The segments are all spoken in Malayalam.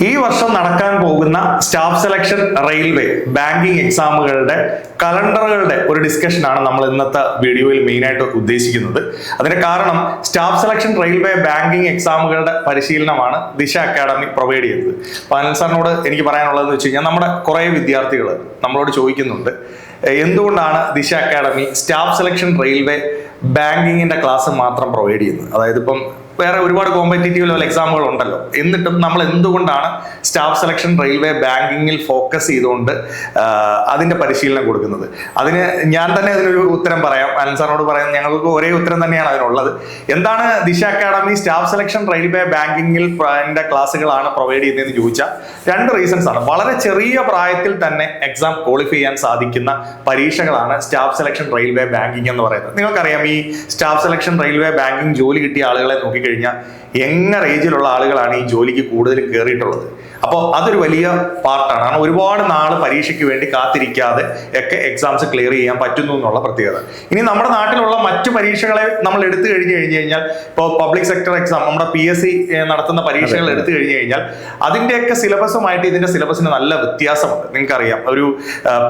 ഈ വർഷം നടക്കാൻ പോകുന്ന സ്റ്റാഫ് സെലക്ഷൻ റെയിൽവേ ബാങ്കിങ് എക്സാമുകളുടെ കലണ്ടറുകളുടെ ഒരു ഡിസ്കഷനാണ് നമ്മൾ ഇന്നത്തെ വീഡിയോയിൽ മെയിനായിട്ട് ഉദ്ദേശിക്കുന്നത്. അതിന്റെ കാരണം സ്റ്റാഫ് സെലക്ഷൻ റെയിൽവേ ബാങ്കിങ് എക്സാമുകളുടെ പരിശീലനമാണ് ദിശ അക്കാഡമി പ്രൊവൈഡ് ചെയ്യുന്നത്. അപ്പോൾ അനിൽ സാറിനോട് എനിക്ക് പറയാനുള്ളതെന്ന് വെച്ച് കഴിഞ്ഞാൽ നമ്മുടെ കുറേ വിദ്യാർത്ഥികൾ നമ്മളോട് ചോദിക്കുന്നുണ്ട്, എന്തുകൊണ്ടാണ് Disha academy staff selection railway ബാങ്കിങ്ങിന്റെ ക്ലാസ് മാത്രം പ്രൊവൈഡ് ചെയ്യുന്നത്? അതായത് ഇപ്പം വേറെ ഒരുപാട് കോമ്പറ്റേറ്റീവ് ലെവൽ എക്സാമുകൾ ഉണ്ടല്ലോ, എന്നിട്ടും നമ്മൾ എന്തുകൊണ്ടാണ് സ്റ്റാഫ് സെലക്ഷൻ റെയിൽവേ ബാങ്കിങ്ങിൽ ഫോക്കസ് ചെയ്തുകൊണ്ട് അതിന്റെ പരിശീലനം കൊടുക്കുന്നത്? അതിന് ഞാൻ തന്നെ അതിനൊരു ഉത്തരം പറയാം. അനിൽ സാറിനോട് പറയാം, ഞങ്ങൾക്ക് ഒരേ ഉത്തരം തന്നെയാണ് അതിനുള്ളത്. എന്താണ് Disha academy staff selection railway ബാങ്കിങ്ങിൽ ക്ലാസ്സുകളാണ് പ്രൊവൈഡ് ചെയ്യുന്നതെന്ന് ചോദിച്ചാൽ രണ്ട് റീസൺസ് ആണ്. വളരെ ചെറിയ പ്രായത്തിൽ തന്നെ എക്സാം ക്വാളിഫൈ ചെയ്യാൻ സാധിക്കുന്ന പരീക്ഷകളാണ് സ്റ്റാഫ് സെലക്ഷൻ റെയിൽവേ ബാങ്കിങ് എന്ന് പറയുന്നത്. നിങ്ങൾക്കറിയാം, ഈ സ്റ്റാഫ് സെലക്ഷൻ റെയിൽവേ ബാങ്കിങ് ജോലി കിട്ടിയ ആളുകളെ നോക്കിക്കഴിഞ്ഞാൽ യങ്ങർ ഏജിലുള്ള ആളുകളാണ് ഈ ജോലിക്ക് കൂടുതലും കയറിയിട്ടുള്ളത്. അപ്പോൾ അതൊരു വലിയ പാർട്ടാണ്. കാരണം ഒരുപാട് നാൾ പരീക്ഷയ്ക്ക് വേണ്ടി കാത്തിരിക്കാതെ ഒക്കെ എക്സാംസ് ക്ലിയർ ചെയ്യാൻ പറ്റുന്നു എന്നുള്ള പ്രത്യേകത. ഇനി നമ്മുടെ നാട്ടിലുള്ള മറ്റു പരീക്ഷകളെ നമ്മൾ എടുത്തു കഴിഞ്ഞു കഴിഞ്ഞാൽ, ഇപ്പോൾ പബ്ലിക് സെക്ടർ എക്സാം, നമ്മുടെ PSC നടത്തുന്ന പരീക്ഷകൾ എടുത്തു കഴിഞ്ഞു കഴിഞ്ഞാൽ അതിൻ്റെയൊക്കെ സിലബസുമായിട്ട് ഇതിന്റെ സിലബസിന് നല്ല വ്യത്യാസമുണ്ട്. നിങ്ങൾക്കറിയാം, ഒരു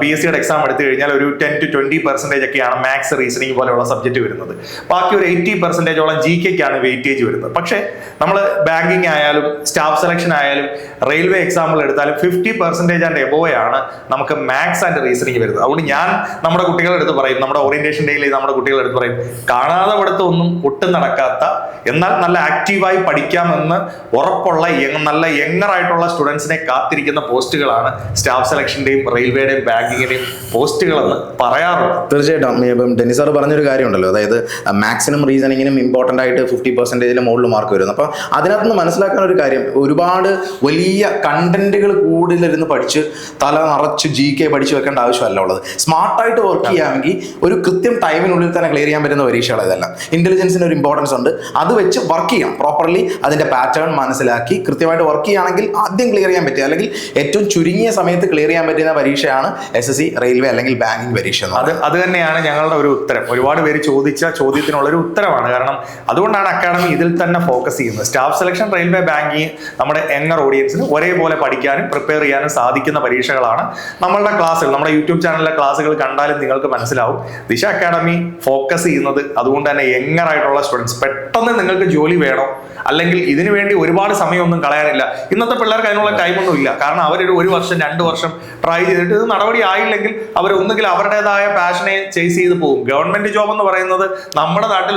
PSCയുടെ എക്സാം എടുത്തു കഴിഞ്ഞാൽ ഒരു 10 to 20% ഒക്കെയാണ് മാത്സ്, റീസണിങ് പോലെയുള്ള സബ്ജക്റ്റ് വരുന്നത്. ബാക്കി ഒരു 80% GKക്കാണ് വെയിറ്റേജ് വരുന്നത്. പക്ഷേ നമ്മൾ ബാങ്കിങ് ആയാലും സ്റ്റാഫ് സെലക്ഷൻ ആയാലും റെയിൽവേ എക്സാമ്പിൾ എടുത്താലും 50% ആൻഡ് എബോയാണ് നമുക്ക് മാത്സ് ആൻഡ് റീസണിങ് വരുന്നത്. അതുകൊണ്ട് ഞാൻ നമ്മുടെ കുട്ടികളുടെ അടുത്ത് പറയും, നമ്മുടെ ഓറിയന്റേഷൻ ഡേയിൽ നമ്മുടെ കുട്ടികളുടെ അടുത്ത് പറയും, കാണാതെ പഠിത്തമൊന്നും ഒട്ടും നടക്കാത്ത എന്നാൽ നല്ല ആക്റ്റീവായി പഠിക്കാമെന്ന് ഉറപ്പുള്ള നല്ല യങ്ങറായിട്ടുള്ള സ്റ്റുഡൻസിനെ കാത്തിരിക്കുന്ന പോസ്റ്റുകളാണ് സ്റ്റാഫ് സെലക്ഷന്റെയും റെയിൽവേയുടെയും ബാങ്കിങ്ങിന്റെയും പോസ്റ്റുകളെന്ന് പറയാറുണ്ട്. തീർച്ചയായിട്ടും ഇപ്പം ടെന്നി സാർ പറഞ്ഞൊരു കാര്യമുണ്ടല്ലോ, അതായത് മാത്സിനും റീസണിങ്ങിനും ഇമ്പോർട്ടൻ്റ് ആയിട്ട് 50% മുകളിൽ മാർക്ക് വരുന്നു. അപ്പോൾ അതിനകത്ത് നിന്ന് മനസ്സിലാക്കാൻ ഒരു കാര്യം, ഒരുപാട് വലിയ കണ്ടന്റുകൾ കൂടുതലിരുന്ന് പഠിച്ച് തല നിറച്ച് GK പഠിച്ചു വെക്കേണ്ട ആവശ്യമല്ല ഉള്ളത്. സ്മാർട്ടായിട്ട് വർക്ക് ചെയ്യാമെങ്കിൽ ഒരു കൃത്യം ടൈമിനുള്ളിൽ തന്നെ ക്ലിയർ ചെയ്യാൻ പറ്റുന്ന പരീക്ഷകൾ ഇതെല്ലാം. ഇന്റലിജൻസിന് ഒരു ഇമ്പോർട്ടൻസ് ഉണ്ട്, അത് വെച്ച് വർക്ക് ചെയ്യാം. പ്രോപ്പർലി അതിന്റെ പാറ്റേൺ മനസ്സിലാക്കി കൃത്യമായിട്ട് വർക്ക് ചെയ്യുകയാണെങ്കിൽ ആദ്യം ക്ലിയർ ചെയ്യാൻ പറ്റുക, അല്ലെങ്കിൽ ഏറ്റവും ചുരുങ്ങിയ സമയത്ത് ക്ലിയർ ചെയ്യാൻ പറ്റുന്ന പരീക്ഷയാണ് SSC റെയിൽവേ അല്ലെങ്കിൽ ബാങ്കിങ് പരീക്ഷ. അത് തന്നെയാണ് ഞങ്ങളുടെ ഒരു ഉത്തരം. ഒരുപാട് പേര് ചോദിച്ച ചോദ്യത്തിനുള്ള ഒരു ഉത്തരമാണ്. കാരണം അതുകൊണ്ടാണ് അക്കാഡമി ഇതിൽ തന്നെ ഫോക്കസ് ചെയ്യുന്നത്. സ്റ്റാഫ് സെലക്ഷൻ റെയിൽവേ ബാങ്കിങ് നമ്മുടെ യങ്ങർ ഓഡിയൻസിന് ഒരേപോലെ പഠിക്കാനും പ്രിപ്പയർ ചെയ്യാനും സാധിക്കുന്ന പരീക്ഷകളാണ്. നമ്മളുടെ ക്ലാസ്സുകൾ, നമ്മുടെ യൂട്യൂബ് ചാനലിലെ ക്ലാസ്സുകൾ കണ്ടാലും നിങ്ങൾക്ക് മനസ്സിലാവും, ദിശ അക്കാഡമി ഫോക്കസ് ചെയ്യുന്നത് അതുകൊണ്ട് തന്നെ യങ്ങർ ആയിട്ടുള്ള സ്റ്റുഡൻസ്. പെട്ടെന്ന് നിങ്ങൾക്ക് ജോലി വേണോ, അല്ലെങ്കിൽ ഇതിനു വേണ്ടി ഒരുപാട് സമയമൊന്നും കളയാനില്ല. ഇന്നത്തെ പിള്ളേർക്ക് അതിനുള്ള ടൈമൊന്നും ഇല്ല. കാരണം അവരൊരു 1 വർഷം 2 വർഷം ട്രൈ ചെയ്തിട്ട് ഇത് നടപടി ആയില്ലെങ്കിൽ അവർ ഒന്നുകിൽ അവരുടേതായ പാഷനെ ചേസ് ചെയ്ത് പോകും. ഗവൺമെന്റ് ജോബ് എന്ന് പറയുന്നത് നമ്മുടെ നാട്ടിൽ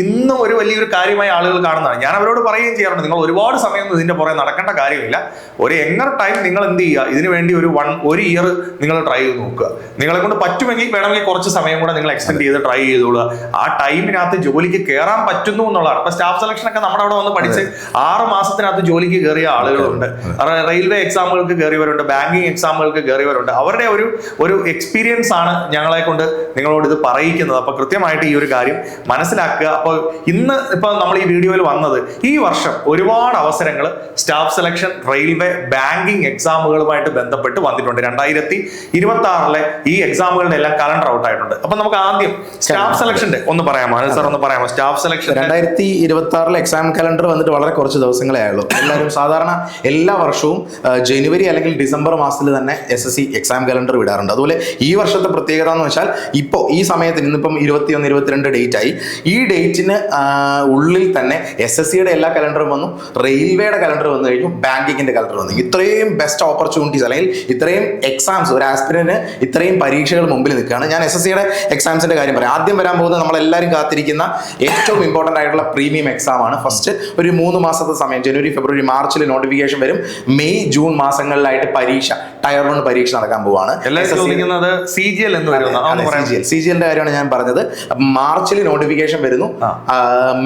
ഇന്നും ഒരു വലിയൊരു കാര്യമായി ആളുകൾ കാണുന്നതാണ്. ഞാൻ അവരോട് പറയുകയും ചെയ്യാറുണ്ട്, നിങ്ങൾ ഒരുപാട് സമയമൊന്നും ഇതിന്റെ പുറകെ നടക്കേണ്ട കാര്യമില്ല. ഒരു യങ്ങർ ടൈം നിങ്ങൾ എന്ത് ചെയ്യുക, ഇതിനു വേണ്ടി ഒരു ഇയർ നിങ്ങൾ ട്രൈ ചെയ്ത് നോക്കുക. നിങ്ങളെ കൊണ്ട് പറ്റുമെങ്കിൽ വേണമെങ്കിൽ കുറച്ച് സമയം കൂടെ നിങ്ങൾ എക്സ്റ്റെൻഡ് ചെയ്ത് ട്രൈ ചെയ്തോളുക. ആ ടൈമിനകത്ത് ജോലിക്ക് കയറാൻ പറ്റുന്നു എന്നുള്ളതാണ്. ഇപ്പൊ സ്റ്റാഫ് സെലക്ഷൻ ഒക്കെ നമ്മുടെ അവിടെ വന്ന് പഠിച്ച് 6 മാസത്തിനകത്ത് ജോലിക്ക് കയറിയ ആളുകളുണ്ട്. റെയിൽവേ എക്സാമുകൾക്ക് കയറിയവരുണ്ട്, ബാങ്കിങ് എക്സാമുകൾക്ക് കയറിയവരുണ്ട്. അവരുടെ ഒരു എക്സ്പീരിയൻസ് ആണ് ഞങ്ങളെ കൊണ്ട് നിങ്ങളോട് ഇത് പറയിക്കുന്നത്. അപ്പൊ കൃത്യമായിട്ട് ഈ ഒരു കാര്യം മനസ്സിലാക്കുക. അപ്പോൾ ഇന്ന് ഇപ്പൊ നമ്മൾ ഈ വീഡിയോയിൽ വന്നത്, ഈ വർഷം ഒരുപാട് അവസരങ്ങൾ സ്റ്റാഫ് സെലക്ഷൻ റെയിൽവേ ബാങ്കിങ് എക്സാമുകളുമായിട്ട് ബന്ധപ്പെട്ട് വന്നിട്ടുണ്ട്. 2026 ഈ എക്സാമുകളുടെ എല്ലാം കലണ്ടർ ഔട്ട് ആയിട്ടുണ്ട്. അപ്പൊ നമുക്ക് ആദ്യം സ്റ്റാഫ് സെലക്ഷന്റെ ഒന്ന് പറയാമോ അനിൽ സാർ? ഒന്ന് പറയാമോ സ്റ്റാഫ് സെലക്ഷൻ 2026 എക്സാം കലണ്ടർ വന്നിട്ട് വളരെ കുറച്ച് ദിവസങ്ങളേ ആയുള്ളൂ. എല്ലാവരും സാധാരണ എല്ലാ വർഷവും ജനുവരി അല്ലെങ്കിൽ ഡിസംബർ മാസത്തിൽ തന്നെ SSC എക്സാം കലണ്ടർ വിടാറുണ്ട്. അതുപോലെ ഈ വർഷത്തെ പ്രത്യേകത എന്ന് വെച്ചാൽ, ഇപ്പോൾ ഈ സമയത്തിന് ഇന്നിപ്പം 21, 22 ഡേറ്റ് ആയി. ഈ ഡേറ്റിന് ഉള്ളിൽ തന്നെ SSCയുടെ എല്ലാ കലണ്ടറും വന്നു, റെയിൽവേയുടെ കലണ്ടർ വന്നു കഴിഞ്ഞു, ബാങ്കിങ്ങിന്റെ കലണ്ടർ വന്നു. ഇത്രയും ബെസ്റ്റ് ഓപ്പർച്യൂണിറ്റീസ്, അല്ലെങ്കിൽ ഇത്രയും എക്സാംസ്, ഒരു ആസ്പിരന്റിന് ഇത്രയും പരീക്ഷകൾ മുമ്പിൽ നിൽക്കുകയാണ്. ഞാൻ SSCയുടെ എക്സാംസിന്റെ കാര്യം പറയാം. ആദ്യം വരാൻ പോകുന്നത് നമ്മളെല്ലാവരും കാത്തിരിക്കുന്ന ഏറ്റവും ഇമ്പോർട്ടൻ്റ് ആയിട്ടുള്ള പ്രീമിയം എക്സാം ആണ്. ഫസ്റ്റ് ഒരു 3 മാസത്തെ സമയം, ജനുവരി, ഫെബ്രുവരി, മാർച്ചിൽ നോട്ടിഫിക്കേഷൻ വരും. മെയ്, ജൂൺ മാസങ്ങളിലായിട്ട് പരീക്ഷ, ടയർ 1 പരീക്ഷ നടക്കാൻ പോവാണ്. CGL കാര്യമാണ് ഞാൻ പറഞ്ഞത്. മാർച്ചിൽ നോട്ടിഫിക്കേഷൻ വരുന്നു,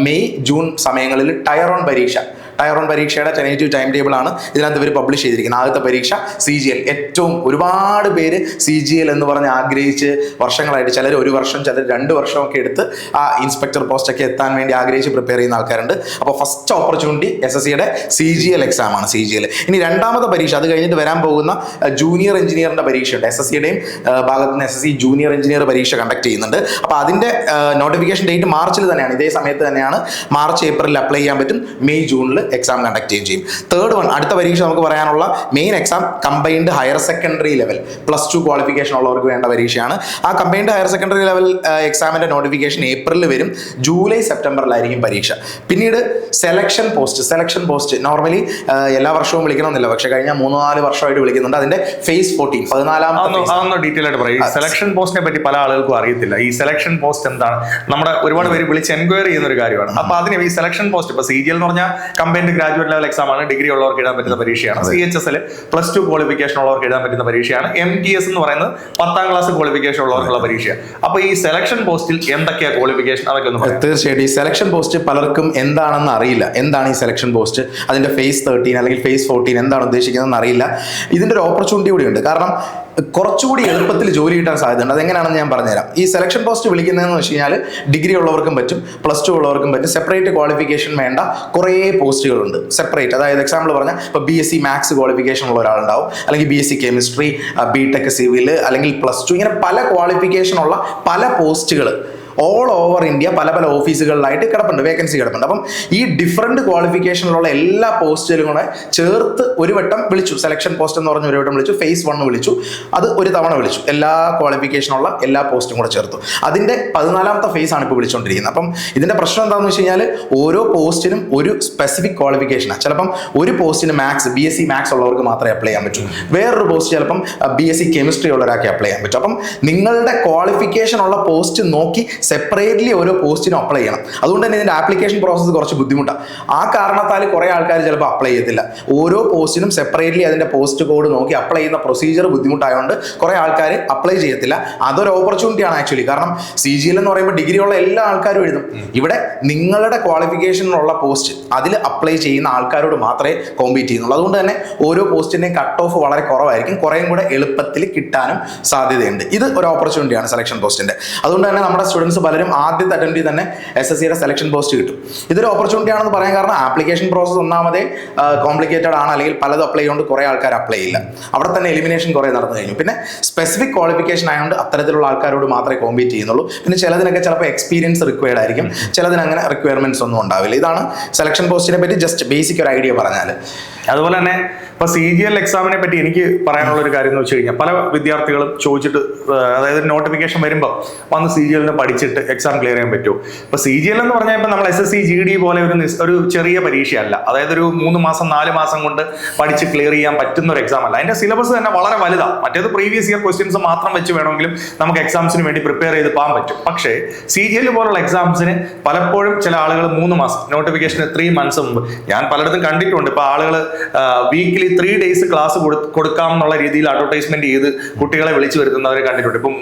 മെയ്, ജൂൺ സമയങ്ങളിൽ ടയർ 1 പരീക്ഷ. ടയർ 1 പരീക്ഷയുടെ ടെനേറ്റീവ് ടൈം ടേബിൾ ആണ് ഇതിനകത്ത് ഇവർ പബ്ലിഷ് ചെയ്തിരിക്കുന്നത്. ആദ്യത്തെ പരീക്ഷ CGL. ഏറ്റവും ഒരുപാട് പേര് CGL എന്ന് പറഞ്ഞ് ആഗ്രഹിച്ച് വർഷങ്ങളായിട്ട്, ചിലർ 1 വർഷം, ചിലർ 2 വർഷമൊക്കെ എടുത്ത് ആ ഇൻസ്പെക്ടർ പോസ്റ്റൊക്കെ എത്താൻ വേണ്ടി ആഗ്രഹിച്ച് പ്രിപ്പയർ ചെയ്യുന്ന ആൾക്കാരുണ്ട്. അപ്പോൾ ഫസ്റ്റ് ഓപ്പർച്യൂണിറ്റി SSCയുടെ CGL എക്സാം ആണ്. CGL. ഇനി രണ്ടാമത്തെ പരീക്ഷ, അത് കഴിഞ്ഞിട്ട് വരാൻ പോകുന്ന ജൂനിയർ എഞ്ചിനീയറിന്റെ പരീക്ഷയുണ്ട്. SSCയുടെയും ഭാഗത്ത് നിന്ന് SSC ജൂനിയർ എഞ്ചിനീയർ പരീക്ഷ കണ്ടക്ട് ചെയ്യുന്നുണ്ട്. അപ്പോൾ അതിന്റെ നോട്ടിഫിക്കേഷൻ ഡേറ്റ് മാർച്ചിൽ തന്നെയാണ്. ഇതേ സമയത്ത് തന്നെയാണ്. മാർച്ച്, ഏപ്രിലിൽ അപ്ലൈ ചെയ്യാൻ പറ്റും. മെയ്, ജൂണിൽ എക്സാം കണ്ടക്ട് ചെയ്യുകയും ചെയ്യും. തേർഡ് വൺ, അടുത്ത പരീക്ഷ നമുക്ക് പറയാനുള്ള main exam combined higher secondary level +2 qualification ഉള്ളവർക്ക് വേണ്ട പരീക്ഷയാണ്. ആ കമ്പൈൻഡ് ഹയർ സെക്കൻഡറി ലെവൽ എക്സാമിന്റെ നോട്ടിഫിക്കേഷൻ ഏപ്രിലിൽ വരും. ജൂലൈ സെപ്റ്റംബറിലായിരിക്കും പരീക്ഷ. പിന്നീട് സെലക്ഷൻ പോസ്റ്റ് നോർമലി എല്ലാ വർഷവും വിളിക്കണമെന്നില്ല, പക്ഷെ കഴിഞ്ഞ 3-4 വർഷമായിട്ട് വിളിക്കുന്നുണ്ട്. അതിന്റെ ഫേസ് 14 14ാമത്തെ ഡീറ്റെയിൽ ആയിട്ട് പറയും. സെലക്ഷൻ പോസ്റ്റിനെ പറ്റി പല ആളുകൾക്കും അറിയത്തില്ല. ഈ സെലക്ഷൻ പോസ്റ്റ് എന്താണ്? നമ്മുടെ ഒരുപാട് പേര് വിളിച്ച് എൻക്വയറി ചെയ്യുന്ന ഒരു കാര്യമാണ്. അപ്പൊ അതിന് ഈ സെലക്ഷൻ പോസ്റ്റ് ഇപ്പൊ CGL എന്ന് പറഞ്ഞാൽ കമ്പൈൻഡ് ഗ്രാജുവേറ്റ് ലെവൽ എക്സാം ആണ്, ഡിഗ്രി ഉള്ളവർക്ക് എഴുതാൻ പറ്റുന്ന പരീക്ഷയാണ്. CHSL +2 ക്വാളിഫിക്കേഷൻ ഉള്ളവർക്ക് എഴുതാൻ പറ്റുന്ന പരീക്ഷയാണ്. MTS എന്ന് പറയുന്നത് 10ാം ക്ലാസ് ക്വാളിഫിക്കേഷൻ ഉള്ളവർക്കുള്ള പരീക്ഷയാണ്. അപ്പൊ ഈ സെലക്ഷൻ പോസ്റ്റിൽ എന്തൊക്കെയാ ക്വാളിഫിക്കേഷൻ, അതൊക്കെ ഒന്ന് പറയാം. തീർച്ചയായിട്ടും ഈ സെലക്ഷൻ പോസ്റ്റ് പലർക്കും എന്താണെന്ന് അറിയില്ല. എന്താണ് ഈ സെലക്ഷൻ പോസ്റ്റ്, അതിന്റെ ഫേസ് 13 അല്ലെങ്കിൽ ഫേസ് 14 എന്താണ് ഉദ്ദേശിക്കുന്നതെന്ന് അറിയില്ല. ഇതിന്റെ ഒരു ഓപ്പർച്യൂണിറ്റി കൂടി ഉണ്ട്. കാരണം കുറച്ചുകൂടി എളുപ്പത്തിൽ ജോലി കിട്ടാൻ സാധ്യതയുണ്ട്. അതെങ്ങനെയാണെന്ന് ഞാൻ പറഞ്ഞുതരാം. ഈ സെലക്ഷൻ പോസ്റ്റ് വിളിക്കുന്നതെന്ന് വെച്ച് കഴിഞ്ഞാൽ ഡിഗ്രി ഉള്ളവർക്കും പറ്റും, +2 ഉള്ളവർക്കും പറ്റും. സെപ്പറേറ്റ് ക്വാളിഫിക്കേഷൻ വേണ്ട കുറേ പോസ്റ്റുകളുണ്ട് സെപ്പറേറ്റ്. അതായത് എക്സാമ്പിൾ പറഞ്ഞാൽ ഇപ്പോൾ BSc മാത്സ് ക്വാളിഫിക്കേഷൻ ഉള്ള ഒരാളുണ്ടാവും, അല്ലെങ്കിൽ BSc കെമിസ്ട്രി, BTech സിവിൽ, അല്ലെങ്കിൽ +2, ഇങ്ങനെ പല ക്വാളിഫിക്കേഷൻ ഉള്ള പല പോസ്റ്റുകൾ ഓൾ ഓവർ ഇന്ത്യ പല പല ഓഫീസുകളിലായിട്ട് കിടപ്പുണ്ട്, വേക്കൻസി കിടപ്പുണ്ട്. അപ്പം ഈ ഡിഫറെൻറ്റ് ക്വാളിഫിക്കേഷനിലുള്ള എല്ലാ പോസ്റ്റുകളും കൂടെ ചേർത്ത് ഒരു വട്ടം വിളിച്ചു. സെലക്ഷൻ പോസ്റ്റ് എന്ന് പറഞ്ഞ ഒരു വട്ടം വിളിച്ചു. ഫേസ് 1 വിളിച്ചു, അത് ഒരു തവണ വിളിച്ചു. എല്ലാ ക്വാളിഫിക്കേഷനുള്ള എല്ലാ പോസ്റ്റും കൂടെ ചേർത്തു. അതിൻ്റെ 14ാമത്തെ ഫേസ് ആണ് ഇപ്പോൾ വിളിച്ചുകൊണ്ടിരിക്കുന്നത്. അപ്പം ഇതിൻ്റെ പ്രശ്നം എന്താണെന്ന് വെച്ച് കഴിഞ്ഞാൽ ഓരോ പോസ്റ്റിനും ഒരു സ്പെസിഫിക് ക്വാളിഫിക്കേഷനാണ്. ചിലപ്പം ഒരു പോസ്റ്റിന് BSc മാത്സ് ഉള്ളവർക്ക് മാത്രമേ അപ്ലൈ ചെയ്യാൻ പറ്റൂ. വേറൊരു പോസ്റ്റ് ചിലപ്പം BSc കെമിസ്ട്രി ഉള്ളവരാക്കി അപ്ലൈ ചെയ്യാൻ പറ്റും. അപ്പം നിങ്ങളുടെ ക്വാളിഫിക്കേഷൻ ഉള്ള പോസ്റ്റ് നോക്കി സെപ്പറേറ്റ്ലി ഓരോ പോസ്റ്റിനും അപ്ലൈ ചെയ്യണം. അതുകൊണ്ട് തന്നെ ഇതിന്റെ ആപ്ലിക്കേഷൻ പ്രോസസ്സ് കുറച്ച് ബുദ്ധിമുട്ടാണ്. ആ കാരണത്താൽ കുറേ ആൾക്കാർ ചിലപ്പോൾ അപ്ലൈ ചെയ്യത്തില്ല. ഓരോ പോസ്റ്റിനും സെപ്പറേറ്റ്ലി അതിന്റെ പോസ്റ്റ് കോഡ് നോക്കി അപ്ലൈ ചെയ്യുന്ന പ്രൊസീജിയർ ബുദ്ധിമുട്ടായതുകൊണ്ട് കുറേ ആൾക്കാർ അപ്ലൈ ചെയ്യത്തില്ല. അതൊരു ഓപ്പർച്യൂണിറ്റിയാണ് ആക്ച്വലി. കാരണം CGL എന്ന് പറയുമ്പോൾ ഡിഗ്രി ഉള്ള എല്ലാ ആൾക്കാരും എഴുതും. ഇവിടെ നിങ്ങളുടെ ക്വാളിഫിക്കേഷനിലുള്ള പോസ്റ്റ് അതിൽ അപ്ലൈ ചെയ്യുന്ന ആൾക്കാരോട് മാത്രമേ കോമ്പീറ്റ് ചെയ്യുന്നുള്ളൂ. അതുകൊണ്ട് തന്നെ ഓരോ പോസ്റ്റിന്റെയും കട്ട് ഓഫ് വളരെ കുറവായിരിക്കും, കുറേയും കൂടെ എളുപ്പത്തിൽ കിട്ടാനും സാധ്യതയുണ്ട്. ഇത് ഒരു ഓപ്പർച്യൂണിറ്റിയാണ് സെലക്ഷൻ പോസ്റ്റിന്റെ. അതുകൊണ്ട് തന്നെ നമ്മുടെ സ്റ്റുഡൻസ് പലരും ആദ്യത്തെ അറ്റംപ്റ്റിൽ തന്നെ SSCയുടെ സെലക്ഷൻ പോസ്റ്റ് കിട്ടും. ഇതൊരു ഓപ്പർച്യൂണിറ്റി ആണെന്ന് പറയാൻ കാരണം ആപ്ലിക്കേഷൻ പ്രോസസ് ഒന്നാമതേ കോംപ്ലിക്കേറ്റഡ് ആണ്, അല്ലെങ്കിൽ പലതും അപ്ലൈ ചെയ്യുകൊണ്ട് കുറേ ആൾക്കാർ അപ്ലൈ ചെയ്യില്ല. അവിടെ തന്നെ എലിമിനേഷൻ കുറേ നടന്നു കഴിഞ്ഞു. പിന്നെ സ്പെസിഫിക് ക്വാളിഫിക്കേഷൻ ആയതുകൊണ്ട് അത്തരത്തിലുള്ള ആൾക്കാരോട് മാത്രമേ കോമ്പീറ്റ് ചെയ്യുന്നുള്ളൂ. പിന്നെ ചിലതിനൊക്കെ ചിലപ്പോൾ എക്സ്പീരിയൻസ് റിക്വയർഡ് ആയിരിക്കും, ചിലതിന് അങ്ങനെ റിക്വയർമെന്റ്സ് ഒന്നും ഉണ്ടാവില്ല. ഇതാണ് സെലക്ഷൻ പോസ്റ്റിനെ പറ്റി ജസ്റ്റ് ബേസിക് ഒരു ഐഡിയ പറഞ്ഞാൽ. അതുപോലെ തന്നെ ഇപ്പൊ CGL എക്സാമിനെ പറ്റി എനിക്ക് പറയാനുള്ള ഒരു കാര്യം എന്ന് വെച്ച് കഴിഞ്ഞാൽ പല വിദ്യാർത്ഥികളും ചോദിച്ചിട്ട്, അതായത് നോട്ടിഫിക്കേഷൻ വരുമ്പോൾ വന്ന് CGLന് പഠിച്ചിട്ട് എക്സാം ക്ലിയർ ചെയ്യാൻ പറ്റുമോ? ഇപ്പൊ CGL എന്ന് പറഞ്ഞാൽ ഇപ്പൊ നമ്മൾ SSC GD പോലെ ഒരു ചെറിയ പരീക്ഷയല്ല. അതായത് ഒരു 3 മാസം 4 മാസം കൊണ്ട് പഠിച്ച് ക്ലിയർ ചെയ്യാൻ പറ്റുന്ന ഒരു എക്സാം അല്ല. അതിന്റെ സിലബസ് തന്നെ വളരെ വലുതാണ്. മറ്റേത് പ്രീവിയസ് ഇയർ ക്വസ്റ്റ്യൻസ് മാത്രം വെച്ച് വേണമെങ്കിലും നമുക്ക് എക്സാംസിന് വേണ്ടി പ്രിപ്പയർ ചെയ്ത് പോകാൻ പറ്റും. പക്ഷേ CGL പോലുള്ള എക്സാംസിന് പലപ്പോഴും ചില ആളുകൾ 3 മാസം, നോട്ടിഫിക്കേഷന് 3 months മുമ്പ് ഞാൻ പലയിടത്തും കണ്ടിട്ടുണ്ട്. ഇപ്പൊ ആളുകൾ വീക്കിലി 3 days ക്ലാസ് കൊടുക്കാം എന്നുള്ള രീതിയിൽ അഡ്വർടൈസ്മെന്റ് ചെയ്ത് കുട്ടികളെ വിളിച്ചു വരുത്തുന്നവരെ കണ്ടിട്ടുണ്ട്. ഇപ്പം